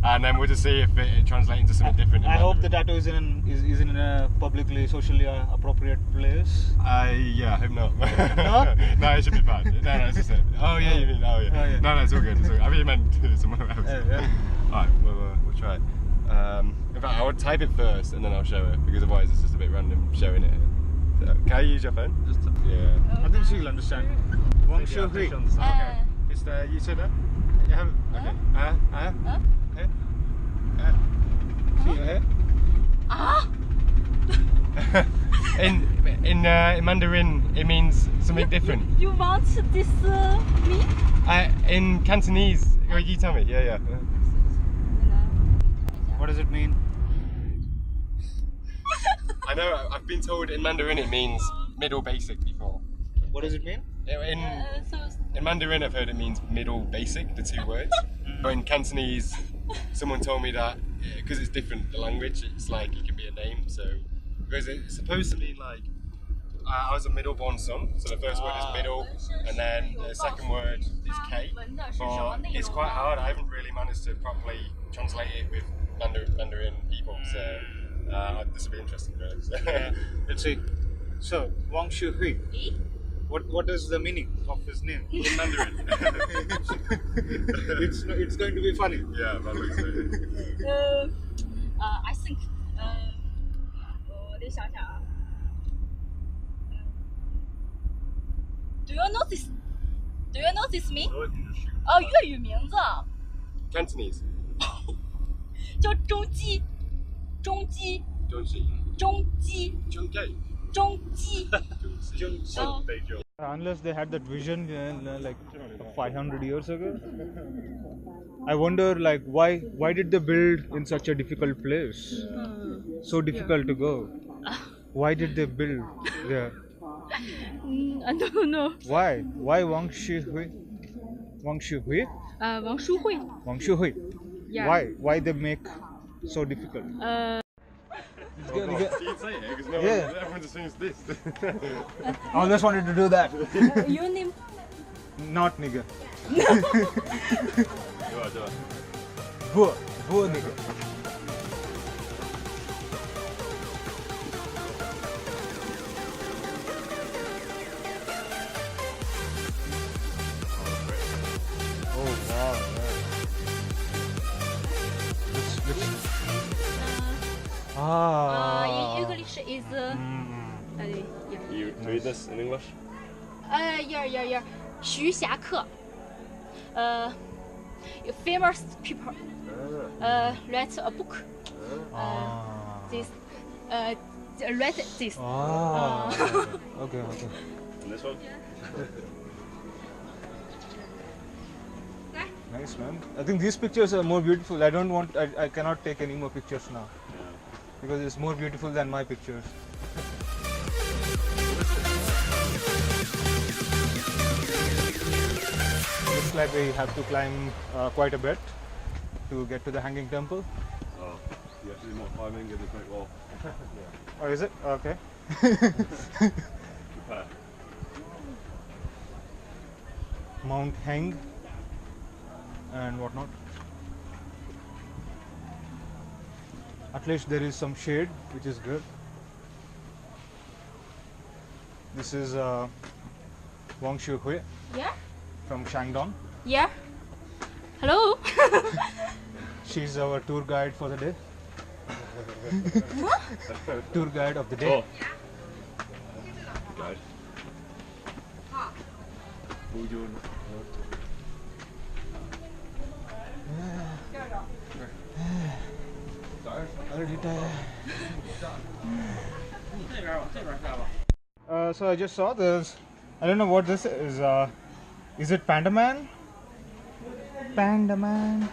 Speaker 9: And then we'll just see if it translates into something different.
Speaker 3: I hope the tattoo is in a publicly, socially appropriate place.
Speaker 9: Yeah, I hope not.
Speaker 3: No?
Speaker 9: No, it should be fine. No, it's just it. Oh yeah, you mean? Oh yeah.
Speaker 3: Oh, yeah.
Speaker 9: No, it's all good. It's all good. I mean, you meant somewhere else.
Speaker 3: Yeah.
Speaker 9: Alright, we'll try it. In fact, I would type it first and then I'll show it because otherwise it's just a bit random showing it. So, can I use your phone? Yeah.
Speaker 3: I think she'll understand. Wang Shihui.
Speaker 9: Okay. It's the you said that. You have okay. See your hair. In Mandarin, it means something different.
Speaker 7: You want this me?
Speaker 9: In Cantonese, you tell me. Yeah.
Speaker 3: What does it mean?
Speaker 9: I know. I've been told in Mandarin it means middle basic before.
Speaker 3: What does it mean?
Speaker 9: In Mandarin, I've heard it means middle basic, the two words. But in Cantonese, someone told me that because it's different, the language, it's like it can be a name. So because it's supposed to mean like I was a middle-born son, so the first word is middle, and then the second word is K. But it's quite hard. I haven't really managed to properly translate it with Mandarin people, so this will be interesting, really. So.
Speaker 3: Let's see. So Wang Shihui. What is the meaning of his name in Mandarin? it's going to be funny.
Speaker 9: Yeah, that looks it.
Speaker 7: I think 我得想想啊。Do you know this? Do you know this me? 哦，粤语名字
Speaker 9: Cantonese.
Speaker 7: 叫中基，中基，中基，中基。
Speaker 3: Unless they had that vision like 500 years ago. I wonder like why did they build in such a difficult place? So difficult to go. Why did they build there?
Speaker 7: I don't know.
Speaker 3: Why Wang Shihui? Wang Shihui?
Speaker 7: 王淑慧。
Speaker 3: Wang Shihui.
Speaker 7: Yeah.
Speaker 3: Why they make so difficult?
Speaker 9: You'd say it because no
Speaker 3: Yeah.
Speaker 9: one, everyone just thinks this.
Speaker 3: I always wanted to do that.
Speaker 7: Your name?
Speaker 3: Not nigga.
Speaker 9: Do it.
Speaker 3: Boa nigga. Oh wow.
Speaker 7: In English is
Speaker 9: You read this in English?
Speaker 7: yeah. 徐霞客 famous people write a book this write this
Speaker 3: Okay.
Speaker 9: And this one?
Speaker 3: Nice, man. I think these pictures are more beautiful. I cannot take any more pictures now. Because it's more beautiful than my pictures. Looks like we have to climb quite a bit to get to the Hanging Temple.
Speaker 9: Oh, you have to do more climbing in the Great Wall.
Speaker 3: Oh, is it? Okay. Mount Heng and whatnot. At least there is some shade, which is good. This is Wang Shihui
Speaker 7: yeah
Speaker 3: from Shandong.
Speaker 7: yeah hello
Speaker 3: She's our tour guide for the day. Tour guide of the day.
Speaker 9: Guide.
Speaker 3: Already tired. So I just saw this. I don't know what this is. Is it Panda Man? Panda Man.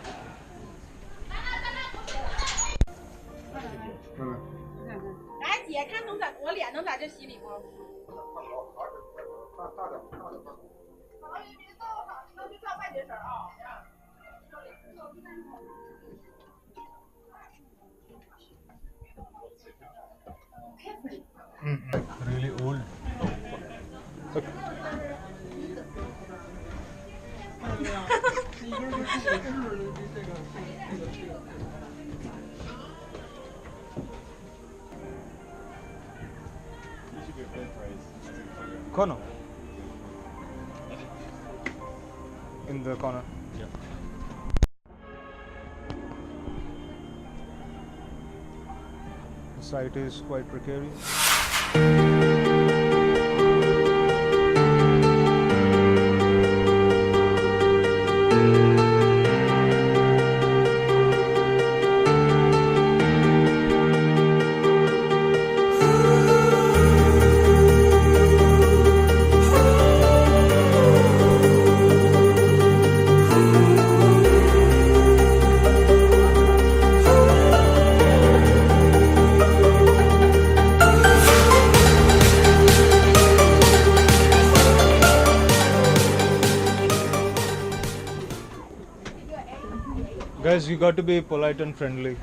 Speaker 7: 来姐，看我脸能在这洗礼不？能去照半截身啊。
Speaker 3: Really old. Corner. In the corner.
Speaker 9: Yeah.
Speaker 3: The site is quite precarious. Guys, you got to be polite and friendly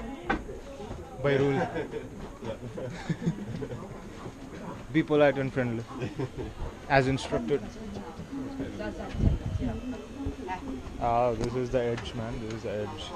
Speaker 3: by rule. Be polite and friendly as instructed. Ah, this is the edge, man. This is the edge.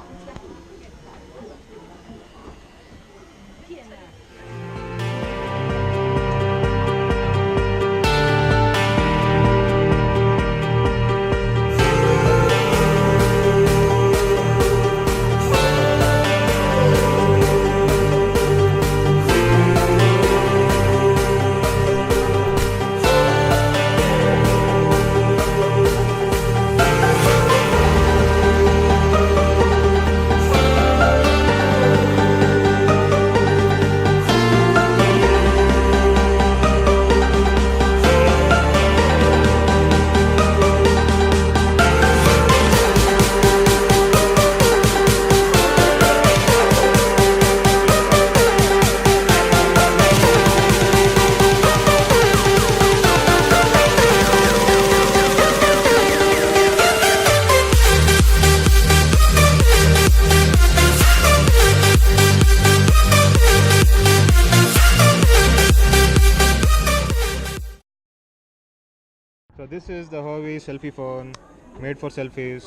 Speaker 3: So this is the Huawei selfie phone made for selfies.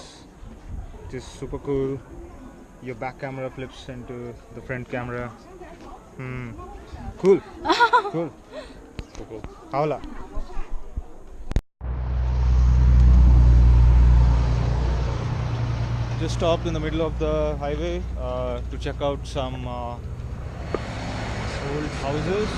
Speaker 3: It is super cool. Your back camera flips into the front camera. Cool. Cool.
Speaker 9: So cool.
Speaker 3: Howla. Just stopped in the middle of the highway to check out some old houses.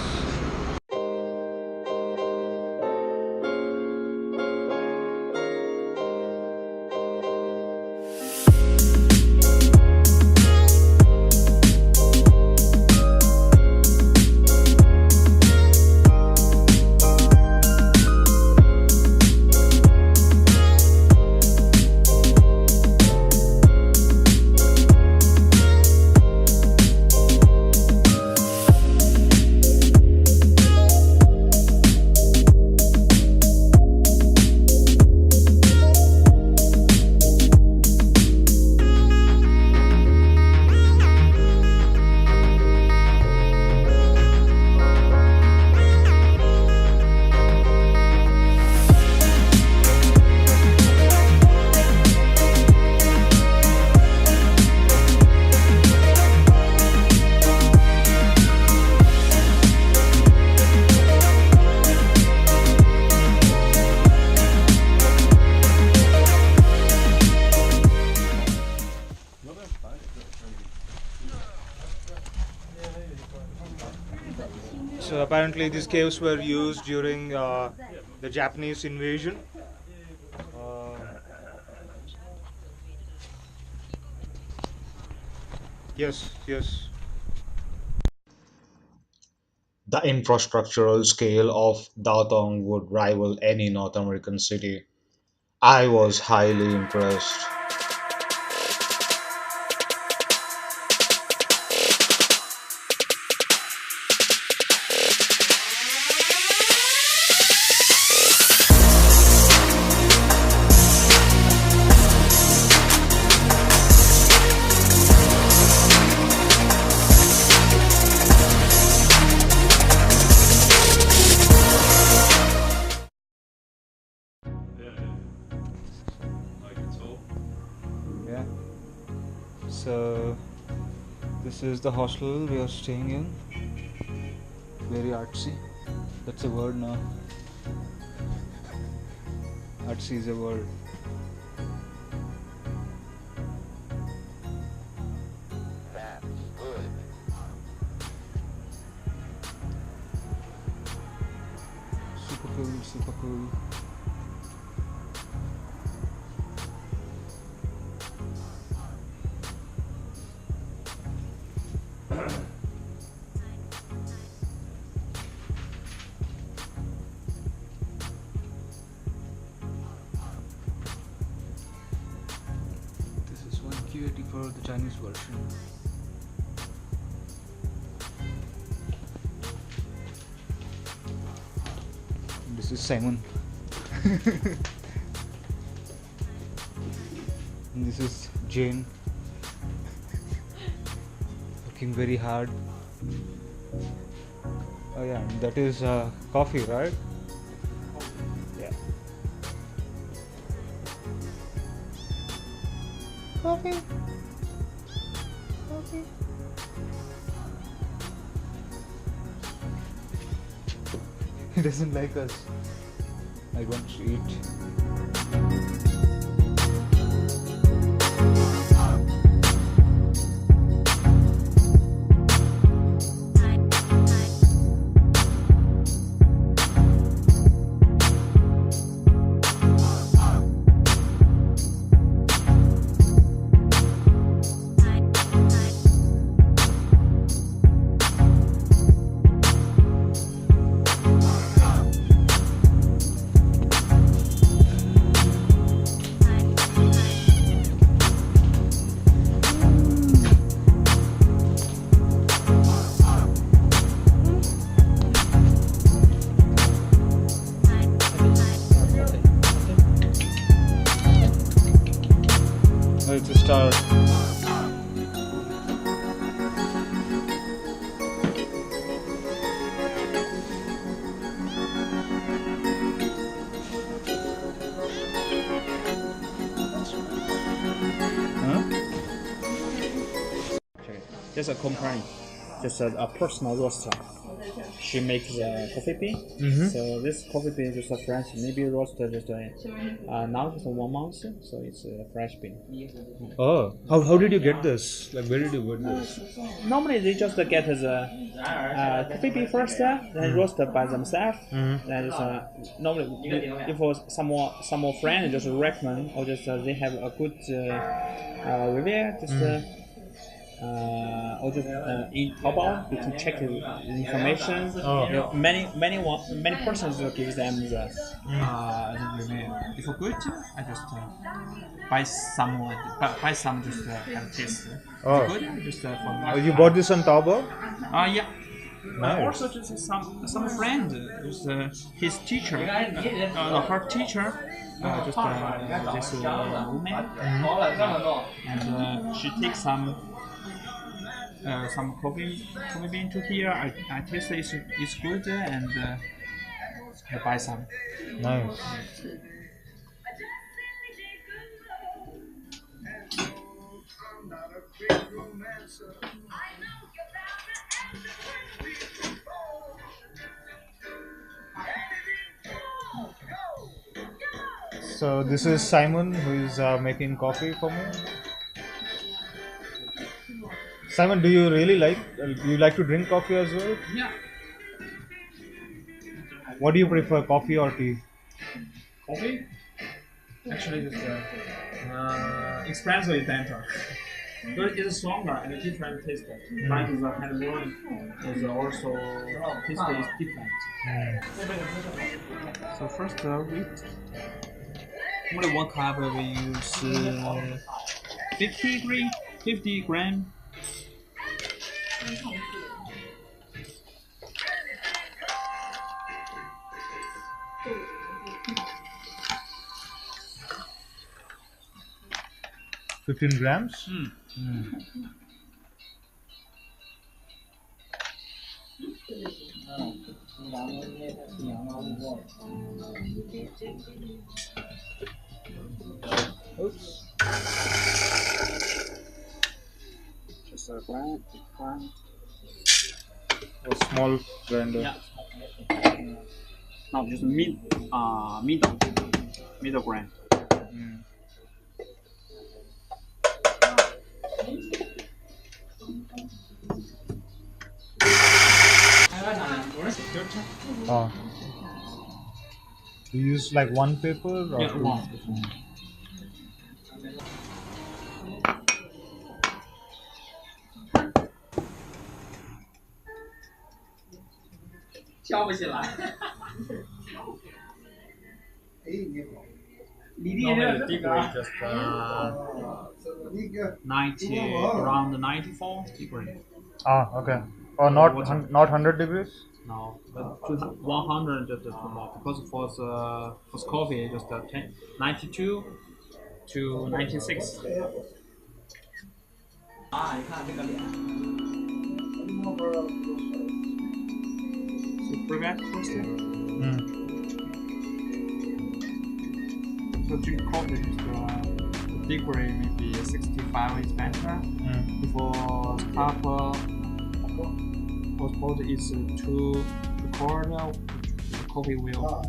Speaker 3: So apparently these caves were used during the Japanese invasion. Yes, yes.
Speaker 1: The infrastructural scale of Daotong would rival any North American city. I was highly impressed.
Speaker 3: Yeah. So this is the hostel we are staying in. Very artsy. That's a word now. Artsy is a word. Super cool, super cool. This is 1Q84, the Chinese version. This is Simon. And this is Jane. Working very hard. Oh yeah, and that is coffee, right? Yeah. Coffee. Coffee. He doesn't like us. I want to eat. Oh, it's a star.
Speaker 10: Just a company, just a personal roaster. She makes a coffee bean. So this coffee bean is just a fresh, maybe roasted just now just 1 month. So it's a fresh bean.
Speaker 3: Oh, how did you get this? Like, where did you get this?
Speaker 10: Normally they just get the coffee bean first, then roasted by themselves. Then just, normally if some more friend just recommend or just they have a good review, just. Or just in Taobao, you can check the information. Many persons will give them the review. If good, I just buy some just have taste. If good, just for me.
Speaker 3: You bought this on Taobao?
Speaker 10: Yeah.
Speaker 3: Nice.
Speaker 10: Also, just some friend, just his teacher, her teacher, just this woman, and she takes some coffee bean to here. I taste it's good and I buy some.
Speaker 3: Nice. So this is Simon who is making coffee for me. Simon, do you really like to drink coffee as well?
Speaker 10: Yeah.
Speaker 3: What do you prefer, coffee or tea?
Speaker 10: Coffee? Actually, this espresso is better. But it's stronger and a different taste. Like the Cameroon is also taste is different. So first wheat. Only 1 cup we use 50 gram.
Speaker 3: $15 grams. Oops.
Speaker 10: Just a grind.
Speaker 3: A small grinder.
Speaker 10: Yeah. Now just middle grind.
Speaker 3: Oh. You use like one paper or
Speaker 10: Yeah,
Speaker 3: two?
Speaker 10: one. Normally degree just 90 around 94 degree.
Speaker 3: Ah, okay. Oh, not 100 degrees?
Speaker 10: No, but 100 just too much because for coffee just 92 to 96. So prevent first. So drink coffee just degree maybe 65 is better. Before cup suppose it's too cold, the coffee will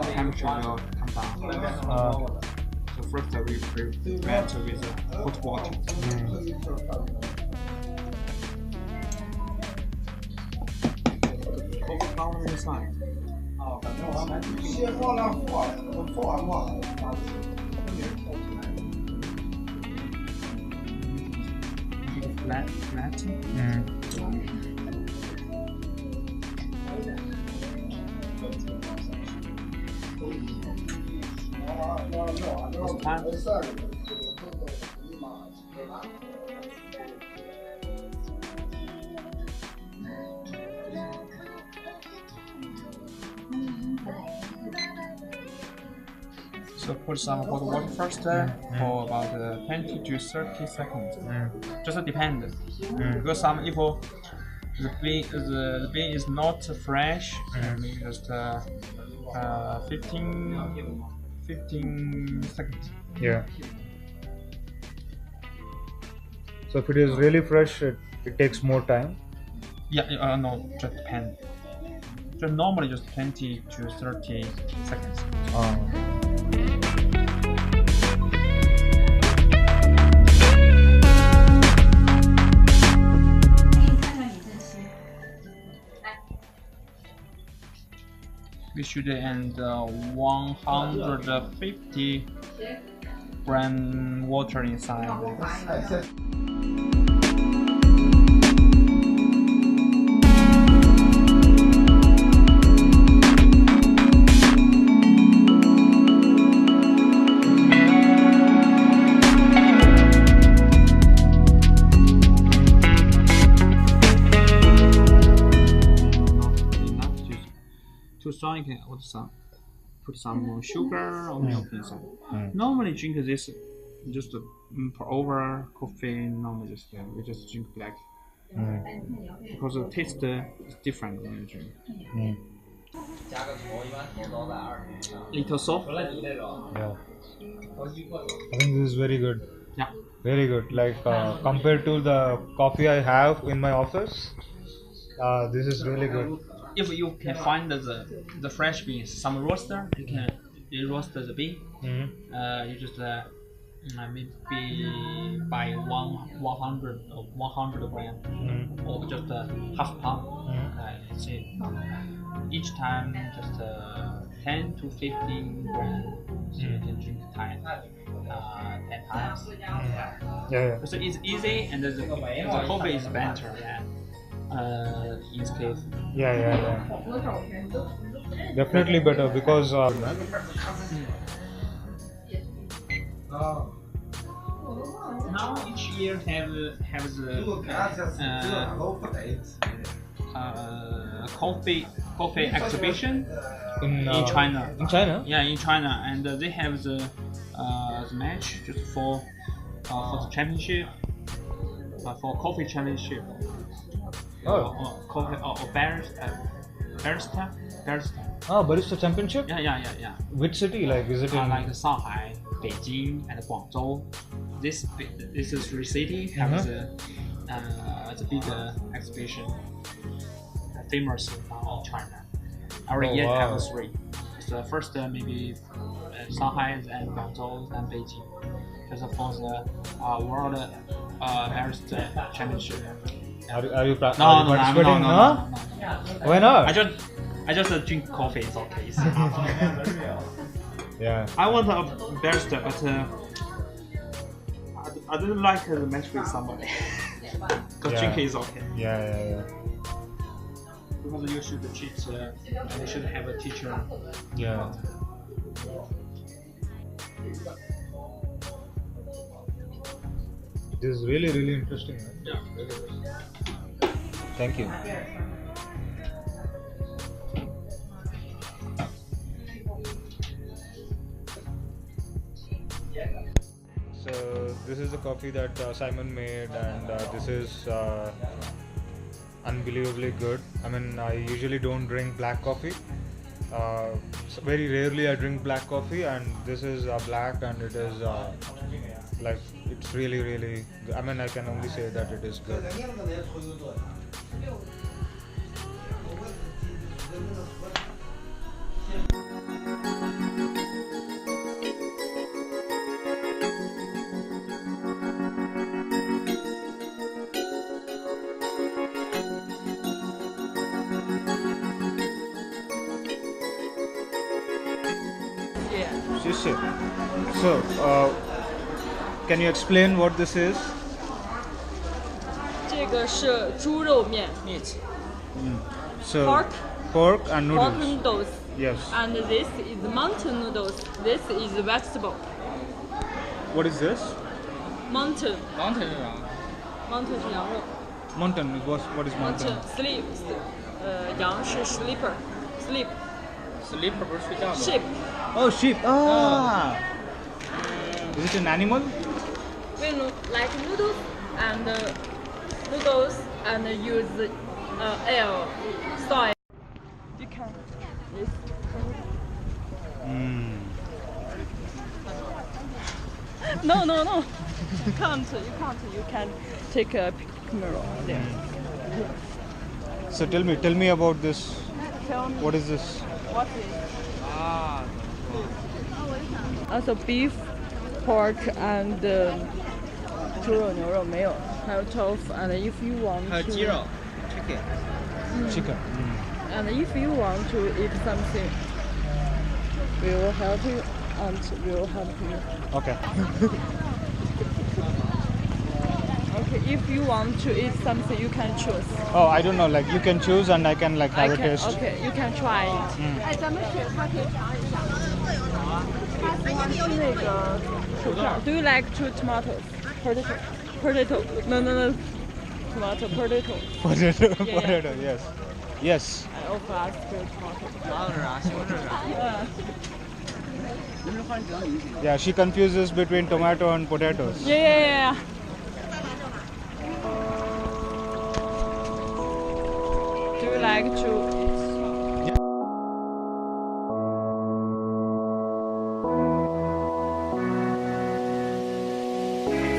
Speaker 10: temperature will come down. So first we prevent with hot water. Coffee powder inside. Flat. So put some hot water first for about 20 to 30 seconds. Just depend. Because some people the bean is not fresh, maybe just 15 seconds.
Speaker 3: Yeah. So if it is really fresh, it takes more time.
Speaker 10: Yeah, no, just depend. So normally just 20 to 30 seconds. We should add 150 gram water inside. Too strong, you can put some sugar or milk inside. Normally drink this just pour over coffee. Normally we just drink black because the taste is different when you drink. Little salt.
Speaker 3: Yeah. I think this is very good.
Speaker 10: Yeah.
Speaker 3: Very good. Like compared to the coffee I have in my office, this is really good.
Speaker 10: If you can find the fresh beans, some roaster, you roast the bean. You just maybe buy 100 gram or just half pound. Each time just 10 to 15 grams, so you can drink time. 10 times.
Speaker 3: Yeah.
Speaker 10: So it's easy and the coffee is better than in this case.
Speaker 3: Yeah. Definitely better because
Speaker 10: Now each year have the coffee exhibition in China.
Speaker 3: In China?
Speaker 10: Yeah, in China, and they have the match just for the championship, for coffee championship. Or coffee or barista.
Speaker 3: Oh, barista championship?
Speaker 10: Yeah.
Speaker 3: Which city? Like, is it in?
Speaker 10: Like Shanghai, Beijing, and Guangzhou. These three cities have the big exhibition, famous in China. Every year have three. So first maybe Shanghai, then Guangzhou, then Beijing. Just for the World Barista Championship.
Speaker 3: Are you
Speaker 10: participating? No.
Speaker 3: Why not?
Speaker 10: I just drink coffee. It's okay.
Speaker 3: Yeah.
Speaker 10: I want a barista, but I don't like the match with somebody. Because drinking is okay.
Speaker 3: Yeah.
Speaker 10: Because you should cheat. You should have a teacher.
Speaker 3: Yeah. It is really interesting. Man.
Speaker 10: Yeah.
Speaker 3: Thank you. So this is the coffee that Simon made, and this is unbelievably good. I mean, I usually don't drink black coffee. So very rarely I drink black coffee, and this is black, and it is like it's really good. I mean, I can only say that it is good. So, can you explain what this is?
Speaker 7: 这个是猪肉面
Speaker 3: So,
Speaker 7: pork
Speaker 3: and
Speaker 7: pork
Speaker 3: noodles.
Speaker 7: noodles.
Speaker 3: Yes.
Speaker 7: And this is mountain noodles. This is vegetable.
Speaker 3: What is this?
Speaker 7: Mountain 是羊肉。
Speaker 3: Mountain. What is mountain?
Speaker 7: Mountain sleep. 羊是 sleeper. Sleep.
Speaker 10: Sleeper 不是睡觉吗？
Speaker 7: Sheep.
Speaker 3: Oh, sheep. Ah. Is it an animal?
Speaker 7: We like noodles and use air soil. You can. Yes. No. You can't. You can take a camera there.
Speaker 3: So tell me about this.
Speaker 7: Tell me.
Speaker 3: What is this?
Speaker 7: What is? Also beef, pork and 猪肉、牛肉没有，还有 tofu. And if you want
Speaker 10: 还有鸡肉
Speaker 3: Chicken.
Speaker 7: And if you want to eat something, we will help you and we will help you.
Speaker 3: Okay.
Speaker 7: Okay, if you want to eat something, you can choose.
Speaker 3: Oh, I don't know. Like you can choose, and I can like have a taste.
Speaker 7: Okay, you can try it. 哎，咱们选它可以尝一下。他喜欢吃那个薯片。Do you like to tomatoes? Potato. No. Tomato, potato.
Speaker 3: Potato. Yes.
Speaker 7: I also ask for tomato.
Speaker 3: Yeah, she confuses between tomato and potatoes.
Speaker 7: Yeah. Do you like to eat?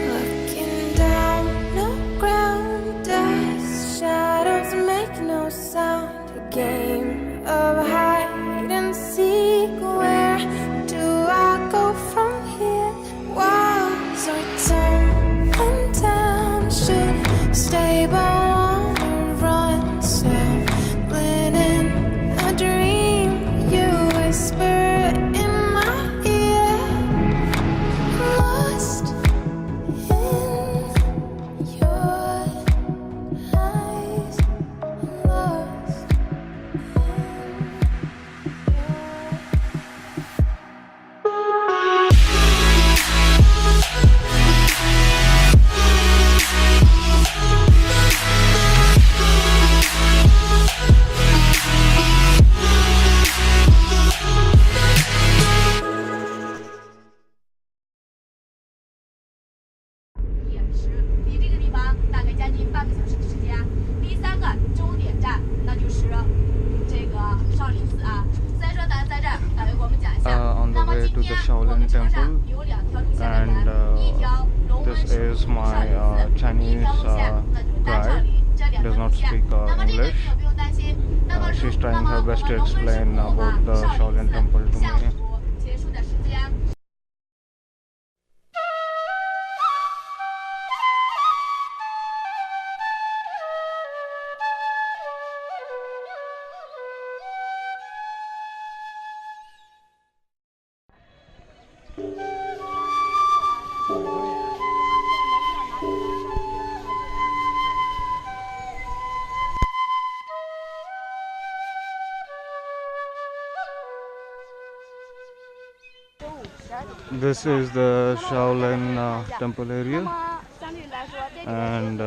Speaker 6: Looking down the ground as shadows make no sound. A game of hide and seek. Where do I go from here? Walls are tumbling down. Should stay but wanna run. Stumbling
Speaker 11: 将近半个小时的时间。第3个终点站，那就是这个少林寺啊。所以说咱在这儿我们讲一下。
Speaker 12: On the way to the Shaolin Temple, and this is my Chinese guide. Does not speak English. She's trying her best to explain about the Shaolin Temple to me. This is the Shaolin temple area, and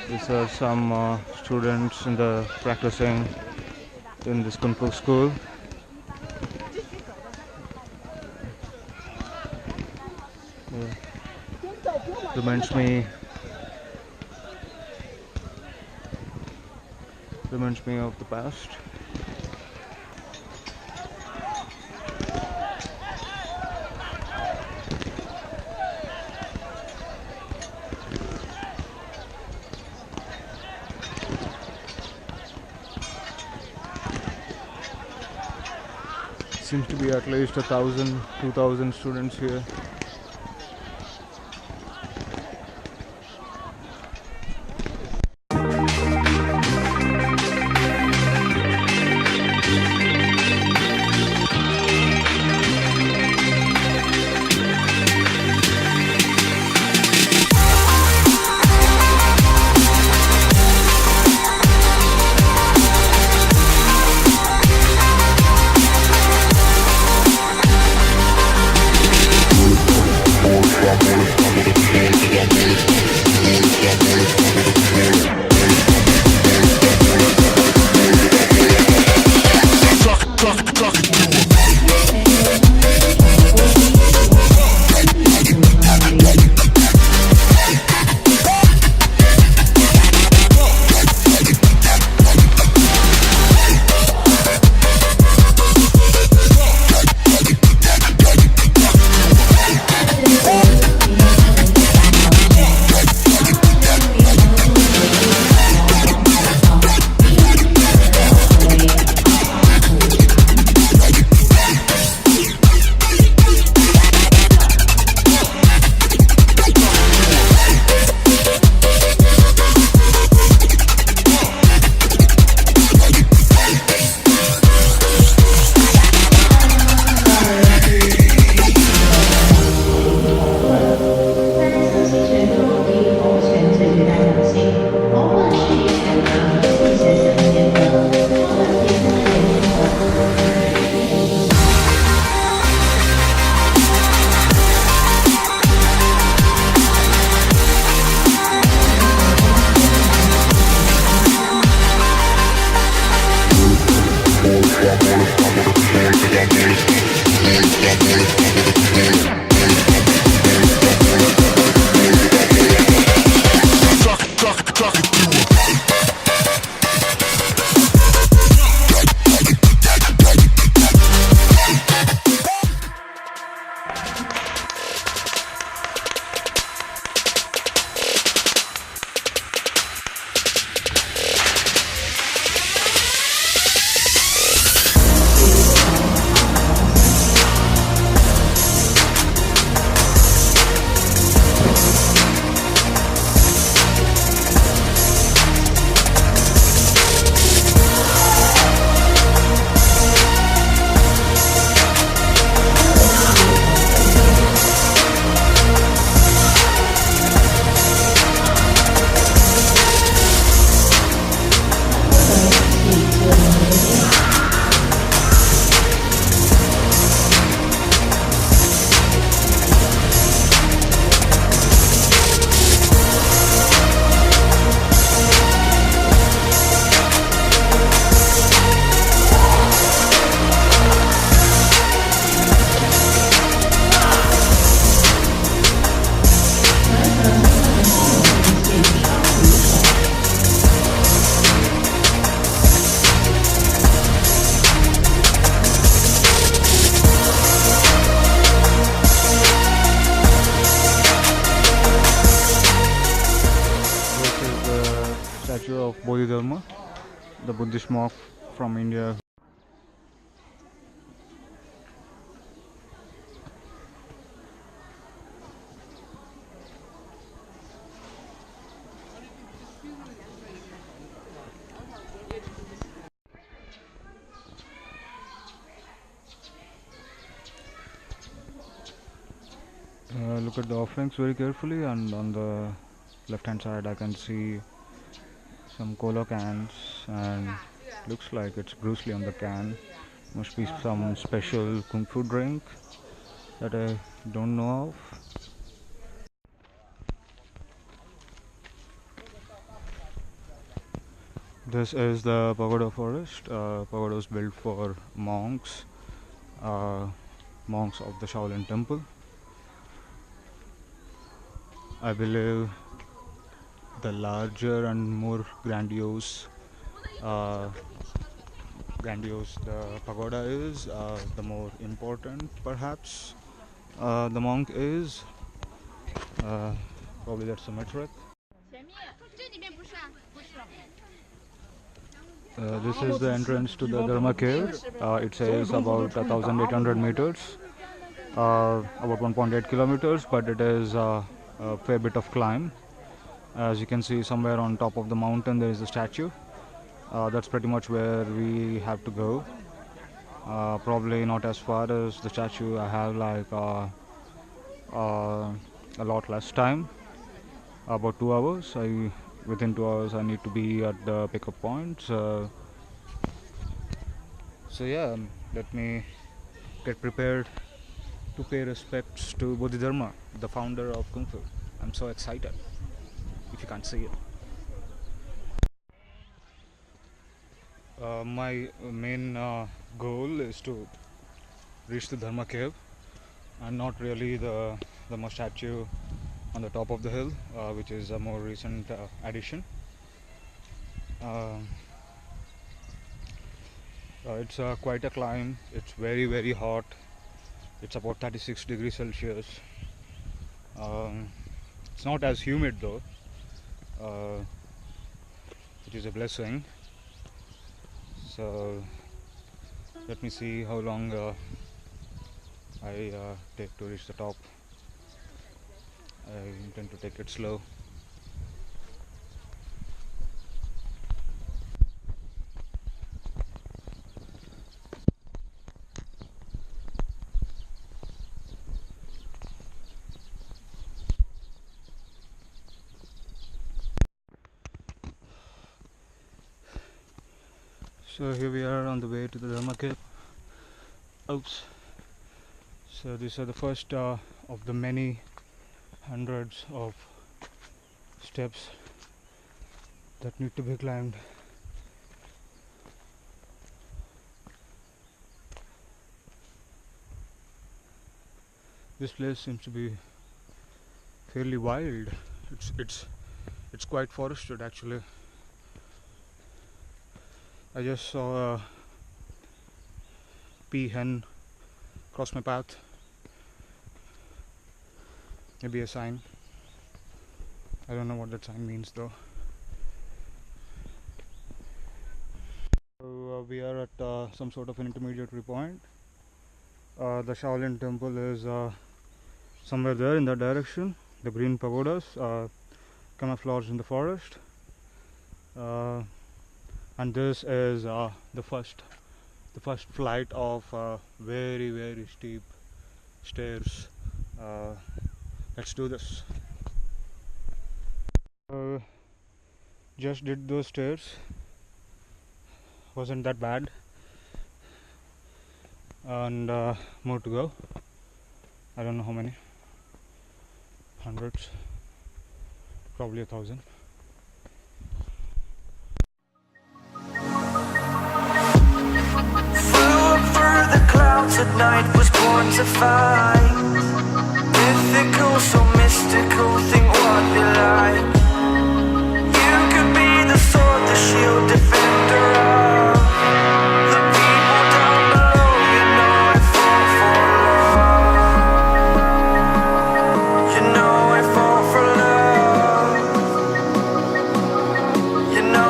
Speaker 12: these are some students in the practicing in this Kung Fu school. Reminds me of the past. Seems to be at least 1,000, 2,000 students here. statue of Bodhidharma, the Buddhist monk from India. Look at the offerings very carefully, and on the left hand side I can see some cola cans, and looks like it's Bruce Lee on the can. Must be some special kung fu drink that I don't know of. This is the pagoda forest. Pagoda was built for monks, monks of the Shaolin temple. I believe the larger and more grandiose the pagoda is, the more important perhaps the monk is. Probably that's symmetric. This is the entrance to the Dharma cave. It says about 1800 meters, about 1.8 kilometers, but it is a fair bit of climb. As you can see, somewhere on top of the mountain there is a statue. That's pretty much where we have to go. Probably not as far as the statue. I have like a lot less time, about 2 hours. Within 2 hours I need to be at the pickup point. So yeah, let me get prepared to pay respects to Bodhidharma, the founder of Kung Fu. I'm so excited, if you can't see it. My main goal is to reach the Dharma cave, and not really the statue on the top of the hill, which is a more recent addition. It's quite a climb. It's very, very hot. It's about 36 degrees Celsius. It's not as humid though, which is a blessing. So let me see how long I take to reach the top. I intend to take it slow. So here we are on the way to the Dharma cave. Oops. So these are the first of the many hundreds of steps that need to be climbed. This place seems to be fairly wild. It's quite forested actually. I just saw a peahen cross my path. Maybe a sign. I don't know what that sign means though. So we are at some sort of an intermediary point. The Shaolin temple is somewhere there in that direction. The green pagodas camouflaged in the forest. And this is the first flight of very, very steep stairs. Let's do this. Just did those stairs. Wasn't that bad. And more to go. I don't know how many. Hundreds. Probably 1,000.
Speaker 6: At night was born to fight. Mythical, so mystical, think what you like. You could be the sword, the shield, defender of the people down below. You know I fall for love. You know I fall for love. You know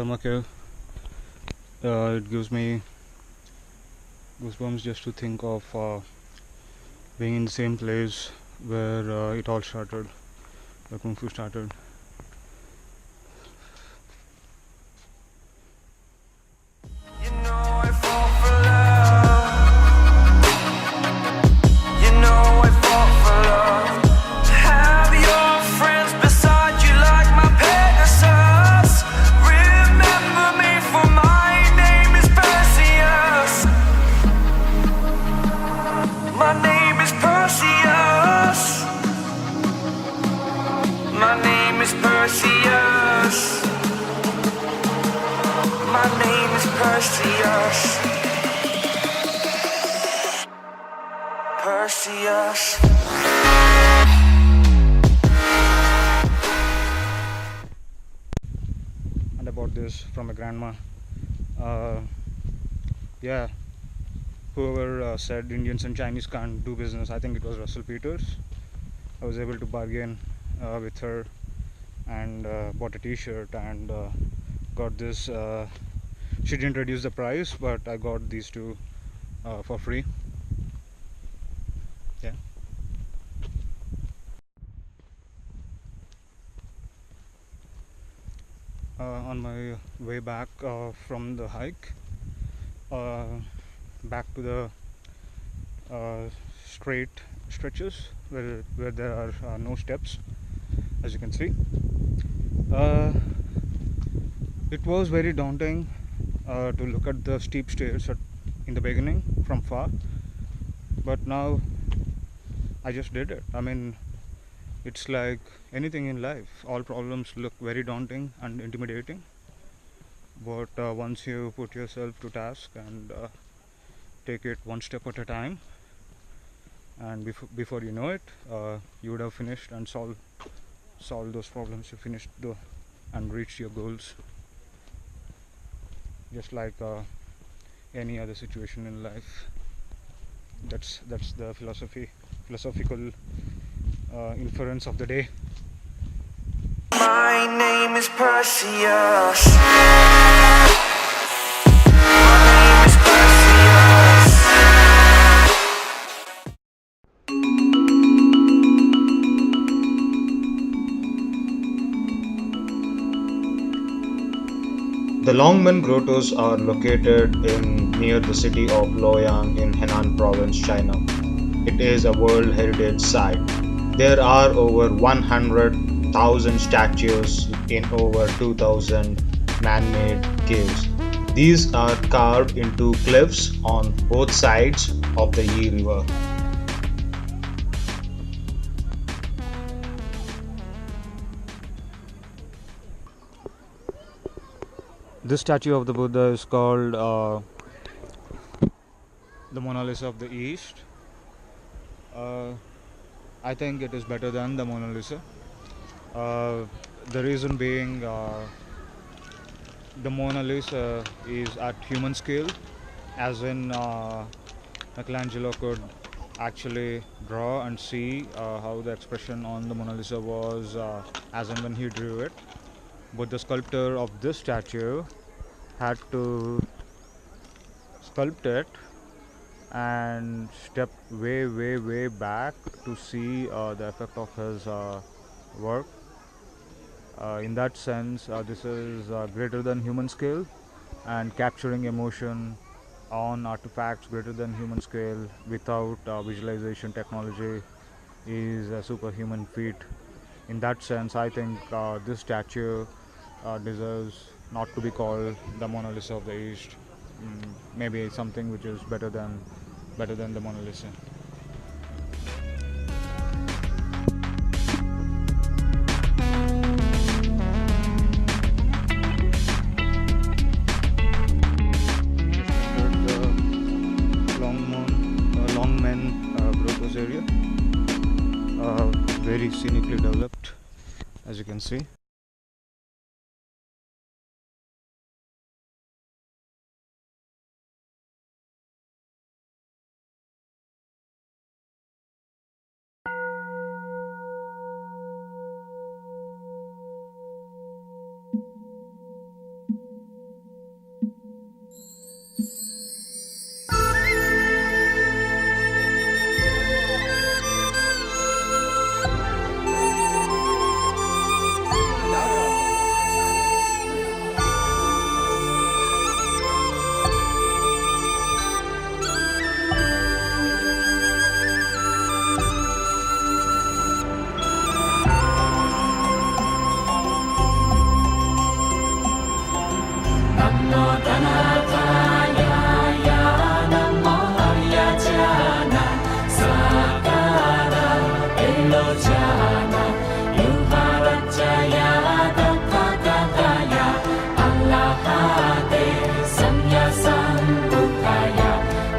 Speaker 12: stomach here. It gives me goosebumps just to think of being in the same place where it all started, where Kung Fu started.
Speaker 6: You know I fall for love. You know I fall for love. Have your friends beside you like my Pegasus. Remember me, for my name is Perseus. My name is Perseus. My name is Perseus. My name is Perseus. Perseus.
Speaker 12: And I bought this from my grandma. Yeah, whoever said Indians and Chinese can't do business, I think it was Russell Peters. I was able to bargain with her and bought a t-shirt and got this. She didn't reduce the price, but I got these two for free. Yeah. On my way back from the hike, back to the straight stretches where there are no steps, as you can see. It was very daunting to look at the steep stairs in the beginning from far, but now I just did it. I mean, it's like anything in life. All problems look very daunting and intimidating, but once you put yourself to task and take it one step at a time, and before you know it, you would have finished and solved those problems. You finished and reached your goals, just like any other situation in life. That's the philosophical inference of the day.
Speaker 6: My name is Perseus.
Speaker 1: The Longmen Grottos are located near the city of Luoyang in Henan Province, China. It is a World Heritage Site. There are over 100,000 statues in over 2,000 man-made caves. These are carved into cliffs on both sides of the Yi River.
Speaker 12: This statue of the Buddha is called the Mona Lisa of the East. I think it is better than the Mona Lisa. The reason being, the Mona Lisa is at human scale, as in Michelangelo could actually draw and see how the expression on the Mona Lisa was as and when he drew it. But the sculptor of this statue had to sculpt it and step way back to see the effect of his work. In that sense, this is greater than human scale, and capturing emotion on artifacts greater than human scale without visualization technology is a superhuman feat. In that sense, I think this statue deserves not to be called the Mona Lisa of the East. Maybe something which is better than the Mona Lisa. Longmen Grottos area, very scenically developed, as you can see.
Speaker 6: Samya Sambuddhaya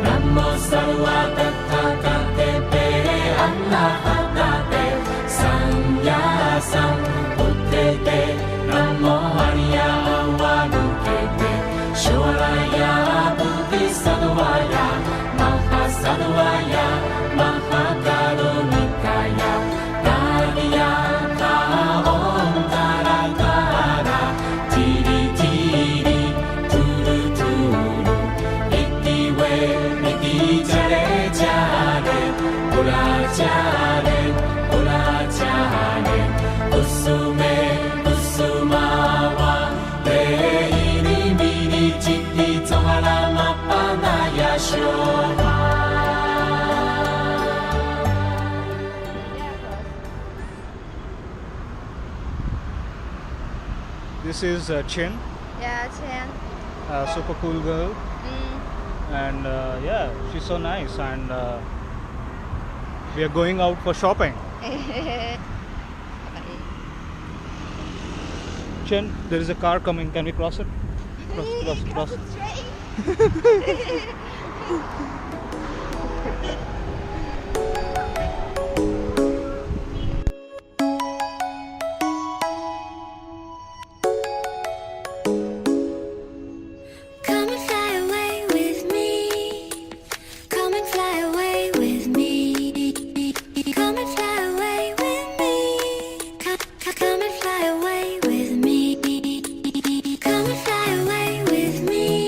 Speaker 6: Namo Sarvatathagate Pere Annahadate Samya Sambuddhate Namo Hariya Avanukete Shoraya Buddhisadvaya Mahasadvaya Mahakarunikaya Dhyayata Om Taratara Tiri Tiri Turu Turu Iti We Iti Jare Jare Pura Jare Pura Jare Usume Usumawa Reiri Miri Chitti Tohara Mapanaya Shoha.
Speaker 3: This is Chin,
Speaker 5: Yeah, Chen.
Speaker 3: a super cool girl, and yeah, she's so nice. And we are going out for shopping. Chin, there is a car coming. Can we cross it? Cross it.
Speaker 6: Come and fly away with me. Come and fly away with me. Come and fly away with me. Come and fly away with me. Come and fly away with me.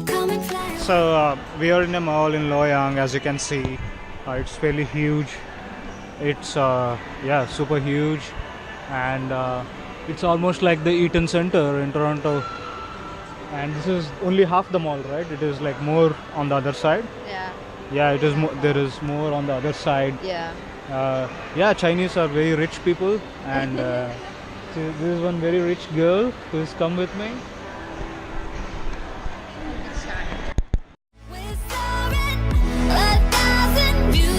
Speaker 6: Come and fly.
Speaker 3: So we are in a mall in Loyang, as you can see. It's fairly huge. It's yeah, super huge, and it's almost like the Eaton Center in Toronto. And this is only half the mall, right? It is like more on the other side.
Speaker 5: Yeah.
Speaker 3: Yeah, it is. There is more on the other side.
Speaker 5: Yeah.
Speaker 3: Yeah, Chinese are very rich people, and so this is one very rich girl who has come with me.
Speaker 6: A thousand views.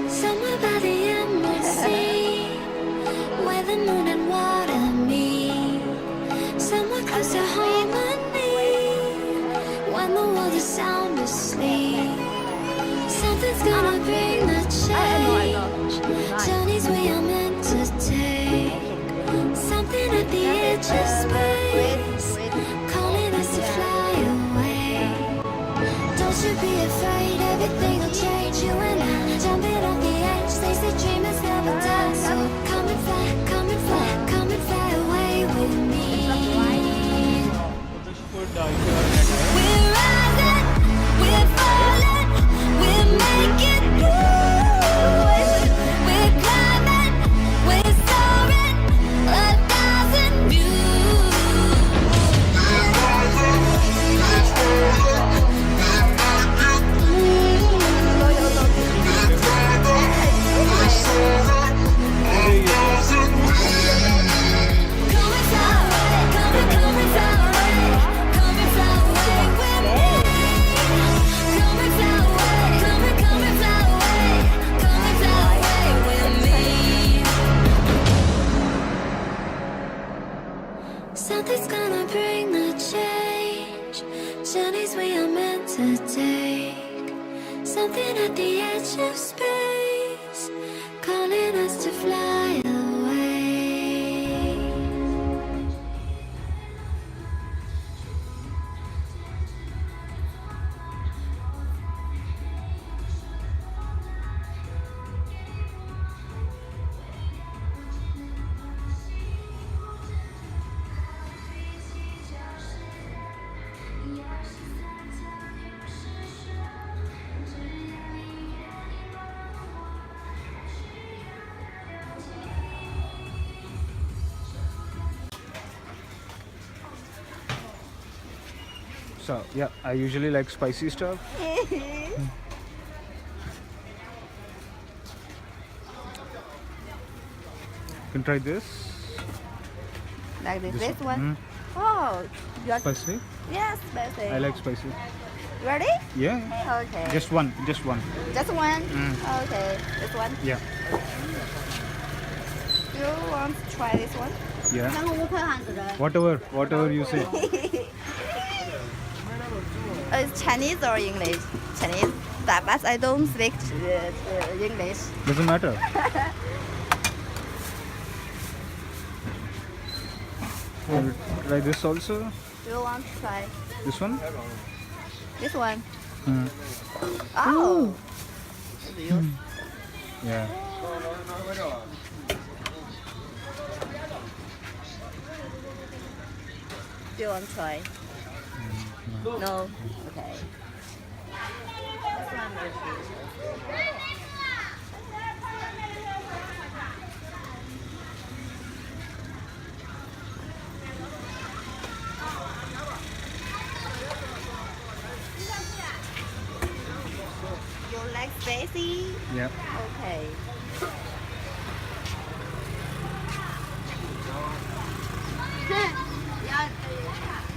Speaker 6: Somewhere by the emerald sea, where the moon and water meet. Somewhere close to harmony, when the world is sound asleep. Something's gonna bring the change. Journeys we are meant to take. Something at the edge of space, calling us to fly away. Don't you be afraid, everything will change. You and I, jumping off the edge. They say dreamers never die. So come and fly, come and fly, come and fly away with me. We're rising, we're falling, we're making through. We're climbing, we're soaring, a thousand views. Something's gonna bring the change. Journeys we are meant to take. Something at the edge of space, calling us to fly away.
Speaker 3: So yeah, I usually like spicy stuff. You can try this.
Speaker 5: Like this,
Speaker 3: This
Speaker 5: this
Speaker 3: one.
Speaker 5: one. Oh, you are
Speaker 3: Spicy?
Speaker 5: yes, spicy.
Speaker 3: I like spicy.
Speaker 5: Ready?
Speaker 3: Yeah.
Speaker 5: Okay.
Speaker 3: Just one. Just one.
Speaker 5: Just one.
Speaker 3: Mm.
Speaker 5: Okay, this one.
Speaker 3: Yeah.
Speaker 5: You want to try this one?
Speaker 3: Yeah. Whatever you say.
Speaker 5: It's Chinese or English? Chinese. But I don't speak English.
Speaker 3: Doesn't matter. Will try this also.
Speaker 5: Do you want to try
Speaker 3: This one.
Speaker 5: this one?
Speaker 3: Mm.
Speaker 5: Oh.
Speaker 3: Yeah.
Speaker 5: Do you want to try? No. Okay. This one is You like spicy?
Speaker 3: Yeah.
Speaker 5: Okay.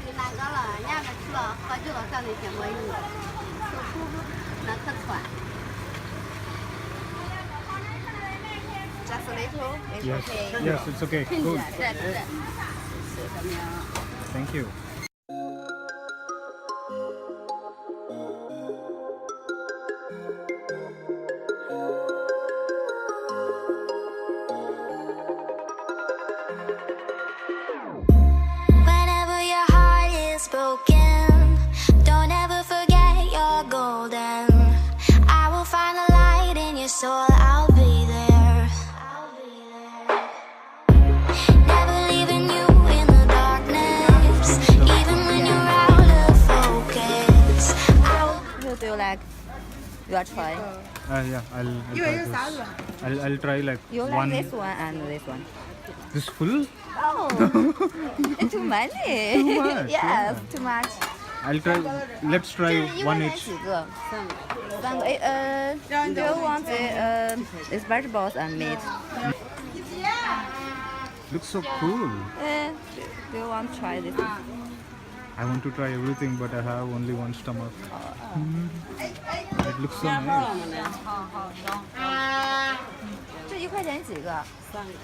Speaker 11: 你哪个了？人家吃了喝酒了，上那天我用的，那可喘。
Speaker 5: Just a little. It's
Speaker 3: Yes.
Speaker 5: okay.
Speaker 3: Yes, it's okay. Good.
Speaker 11: 是。
Speaker 3: Thank you.
Speaker 13: Whenever your heart is broken, don't ever forget you're golden. I will find the light in your soul, I'll be there. Never leaving you in the darkness, even when you're out of focus.
Speaker 5: What do you like? You are trying.
Speaker 3: Yeah, I'll try this. I'll try like
Speaker 5: You like
Speaker 3: one.
Speaker 5: this one and this one.
Speaker 3: This full?
Speaker 5: Oh, it's too many.
Speaker 3: Too much,
Speaker 5: Yes,
Speaker 3: yeah.
Speaker 5: too much.
Speaker 3: I'll try. Let's try
Speaker 5: 这是一
Speaker 3: one
Speaker 5: 个人
Speaker 3: each.
Speaker 5: 几个？三个。Do you want the it's vegetables and meat?
Speaker 3: Looks so cool.
Speaker 5: Do you want to try this one?
Speaker 3: I want to try everything, but I have only one stomach. It looks so nice.
Speaker 5: 这1块钱几个？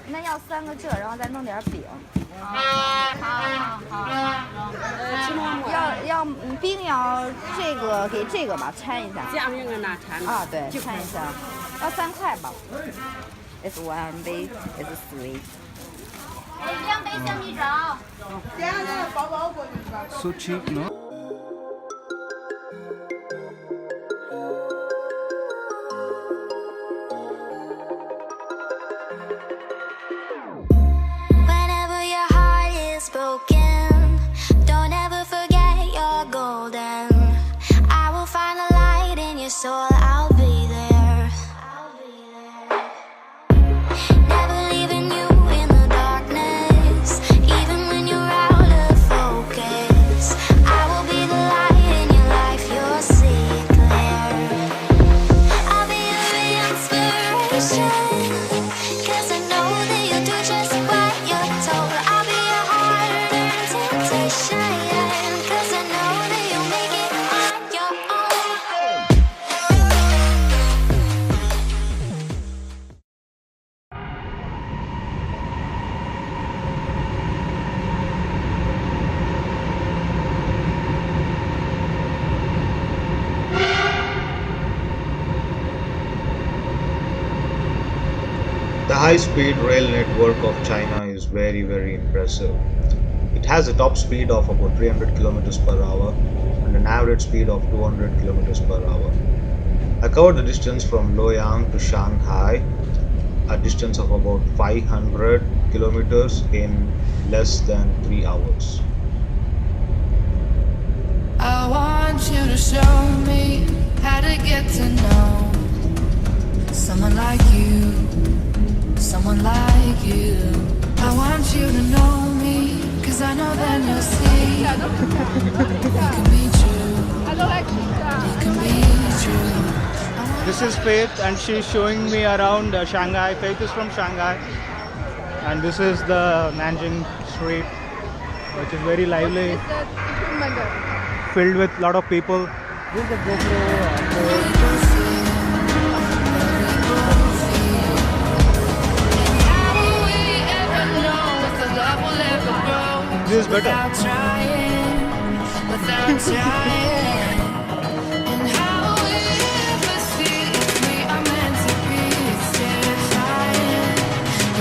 Speaker 5: 那要3个这，然后再弄点饼。要冰要这个给这个吧，掺一下。
Speaker 14: 酱应该拿掺
Speaker 5: 啊，对，掺一下。要3块吧。It's 1 big, it's 3.
Speaker 11: 2杯香米粥。
Speaker 3: So cheap, no?
Speaker 13: Whenever your heart is broken, don't ever forget you're golden. I will find the light in your soul, I'll be there. Never leaving you in the darkness, even when you're out of focus. I will be the light in your life, you'll see it clear. I'll be your inspiration, 'cause I know that you'll do just what you're told. I'll be your hard-earned temptation, 'cause I know that you'll make it on your own.
Speaker 1: The high-speed rail network of China is very, very impressive. It has a top speed of about 300 kilometers per hour and an average speed of 200 kilometers per hour. I covered the distance from Luoyang to Shanghai, a distance of about 500 kilometers in less than 3 hours.
Speaker 15: I want you to show me how to get to know someone like you, someone like you. I want you to know me, 'cause Cause I know then you'll see. It can be true.
Speaker 7: I don't like pizza.
Speaker 15: It can be true.
Speaker 3: This is Faith, and she's showing me around Shanghai. Faith is from Shanghai, and this is the Nanjing street, which is very lively, filled with a lot of people. This is the This is better.
Speaker 15: Without trying, without trying. And how we ever see if we are meant to be. It's terrifying.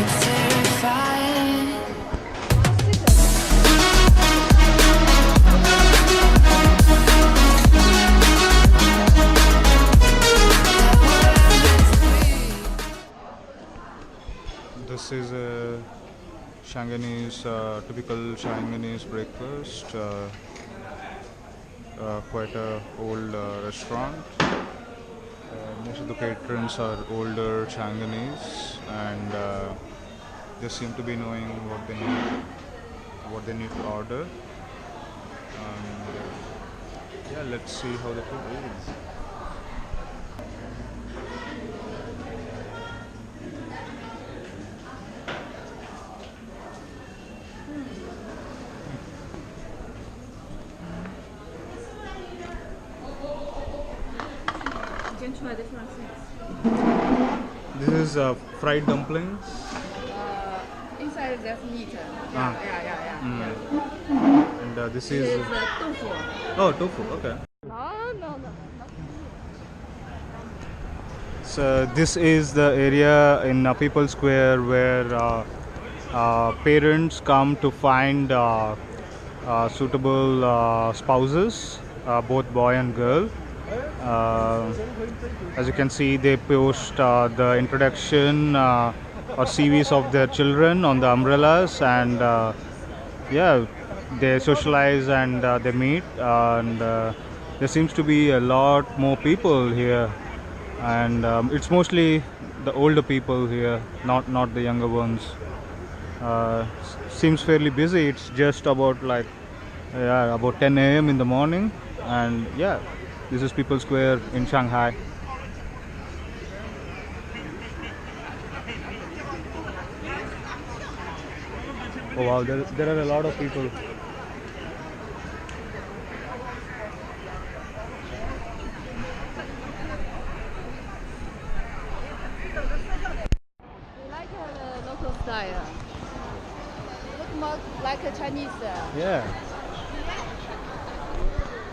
Speaker 15: It's terrifying.
Speaker 3: This is a Shanghainese, typical Shanghainese breakfast. Quite a old restaurant. Most of the patrons are older Shanghainese, and they seem to be knowing what they need to order. And yeah, let's see how the food is. This is fried dumplings.
Speaker 7: Inside there's meat.
Speaker 3: Ah.
Speaker 7: Yeah.
Speaker 3: And this is
Speaker 7: tofu.
Speaker 3: oh, tofu. Okay.
Speaker 7: No.
Speaker 3: So this is the area in People's Square where parents come to find suitable spouses, both boy and girl. As you can see, they post the introduction or CVs of their children on the umbrellas, and yeah, they socialize and they meet, and there seems to be a lot more people here, and it's mostly the older people here, not the younger ones. Seems fairly busy. It's just about about 10 a.m. in the morning, and yeah, this is People's Square in Shanghai. Oh wow, there are a lot of people.
Speaker 7: You like the local style? Look more like a Chinese style.
Speaker 3: Yeah.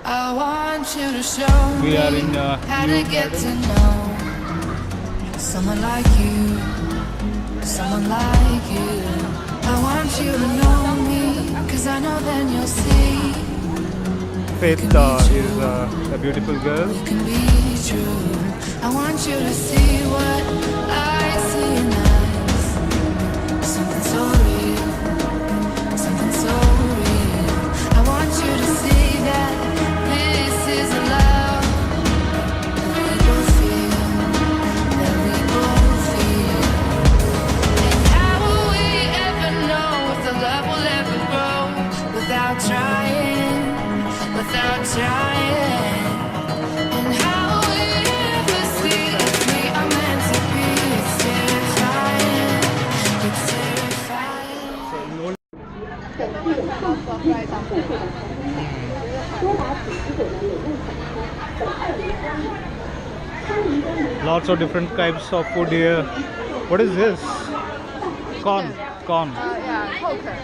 Speaker 15: I want you to show
Speaker 3: We
Speaker 15: me
Speaker 3: are in
Speaker 15: how
Speaker 3: New
Speaker 15: to get
Speaker 3: Garden.
Speaker 15: to know someone like you, someone like you. I want you to know me, cause I know then you'll see.
Speaker 3: Faith is a beautiful girl.
Speaker 15: It can be true. I want you to see what I see in eyes. Something so real, something so real. I want you to see that this is a love that we both feel, that we both feel. And how will we ever know if the love will ever grow without trying, without trying? And how will we ever see if we are meant to be? It's terrifying, it's terrifying.
Speaker 3: Lots of different types of food here. What is this? Corn. Corn.
Speaker 7: Yeah, poker.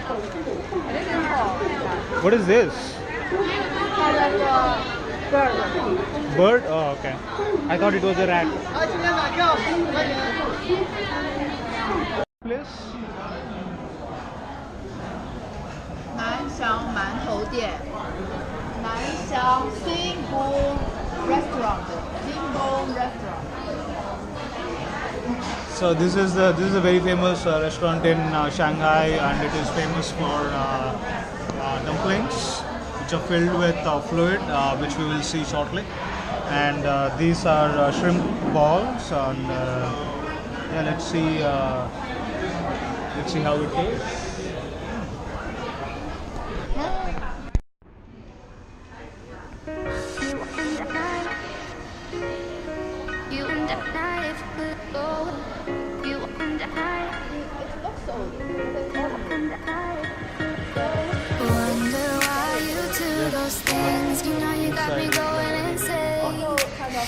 Speaker 7: And this is pork.
Speaker 3: What is this?
Speaker 7: Kind of bird.
Speaker 3: Bird? Oh, okay. I thought it was a rat. Place?
Speaker 7: 南翔馒头店，南翔 Singbone Restaurant.
Speaker 3: So this is a very famous restaurant in Shanghai, and it is famous for dumplings, which are filled with fluid, which we will see shortly. And these are shrimp balls, and yeah, let's see how it tastes.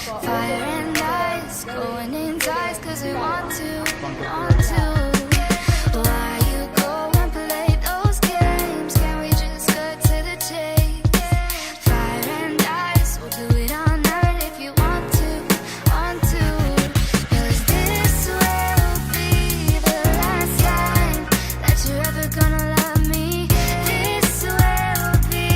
Speaker 13: Fire and ice, going in ties, cause we want to, want to. Why you go and play those games? Can we just cut to the chase? Fire and ice, we'll do it all night if you want to, want to. Cause this will be the last time that you're ever gonna love me. This will be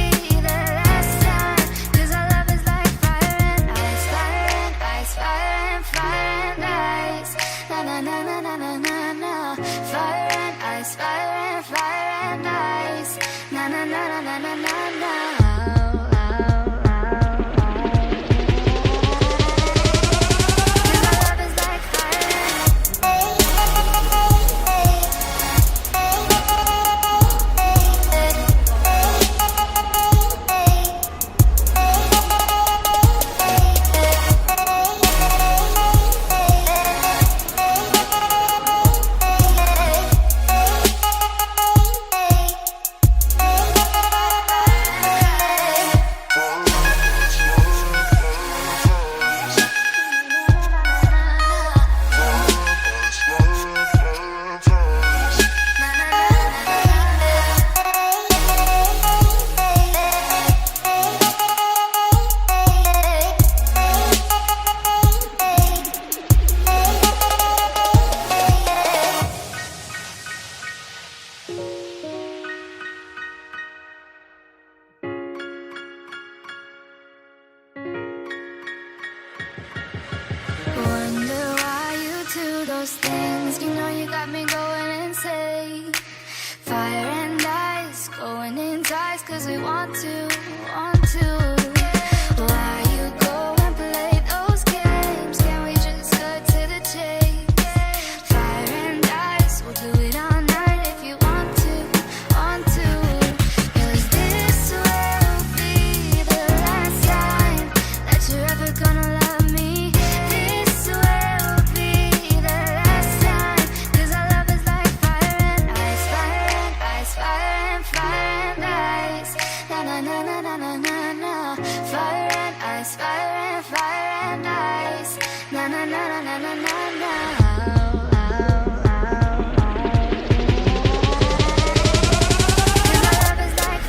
Speaker 13: the last time, cause our love is like fire and ice, fire and ice, fire and ice. Na na na na na na na na. Fire and ice, fire and ice. Na na na na na na na na. Cause our love is like fire Wonder why you do those things. You know you got me going insane. Fire and ice, going in ties, cause we want to, want to. Why you go and play those games? Can we just cut to the chase? Fire and ice, we'll do it all night if you want to, want to. Cause this will be the last time that you're ever gonna love me. This will be the last time, cause our love is like fire and ice, fire and ice, fire and ice. Na na na na na na na na. Fire and ice, fire and ice. Na na na na na na na na. Cause our love is like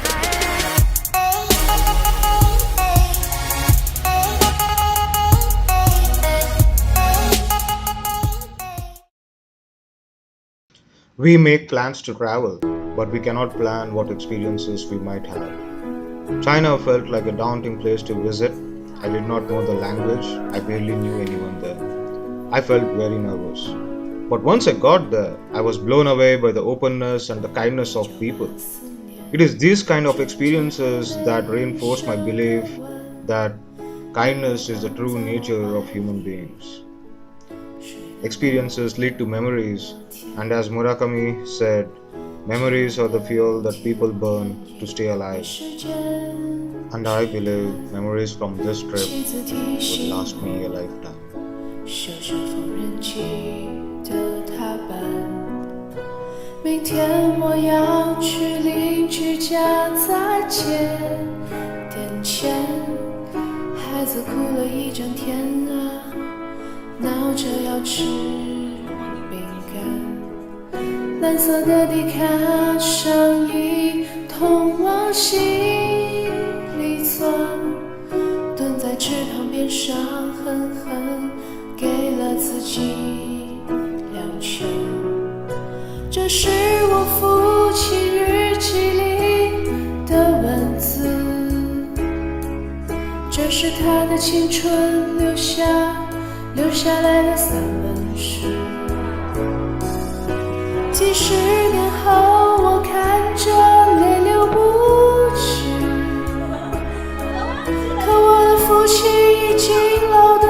Speaker 1: We make plans to travel, but we cannot plan what experiences we might have. China felt like a daunting place to visit. I did not know the language, I barely knew anyone there. I felt very nervous. But once I got there, I was blown away by the openness and the kindness of people. It is these kind of experiences that reinforce my belief that kindness is the true nature of human beings. Experiences lead to memories, and as Murakami said, memories are the fuel that people burn to stay alive. And I believe memories from this trip would last me a lifetime.
Speaker 15: 袖手缝纫机的踏板，明天我要去邻居家再借点钱。孩子哭了一整天啊，闹着要吃饼干。蓝色的迪卡上衣通往心里钻，蹲在池塘边上狠狠给了自己2拳。这是我父亲日记里的文字，这是他的青春留下来的散文诗。几十年后，我看着泪流不止，可我的父亲已经老得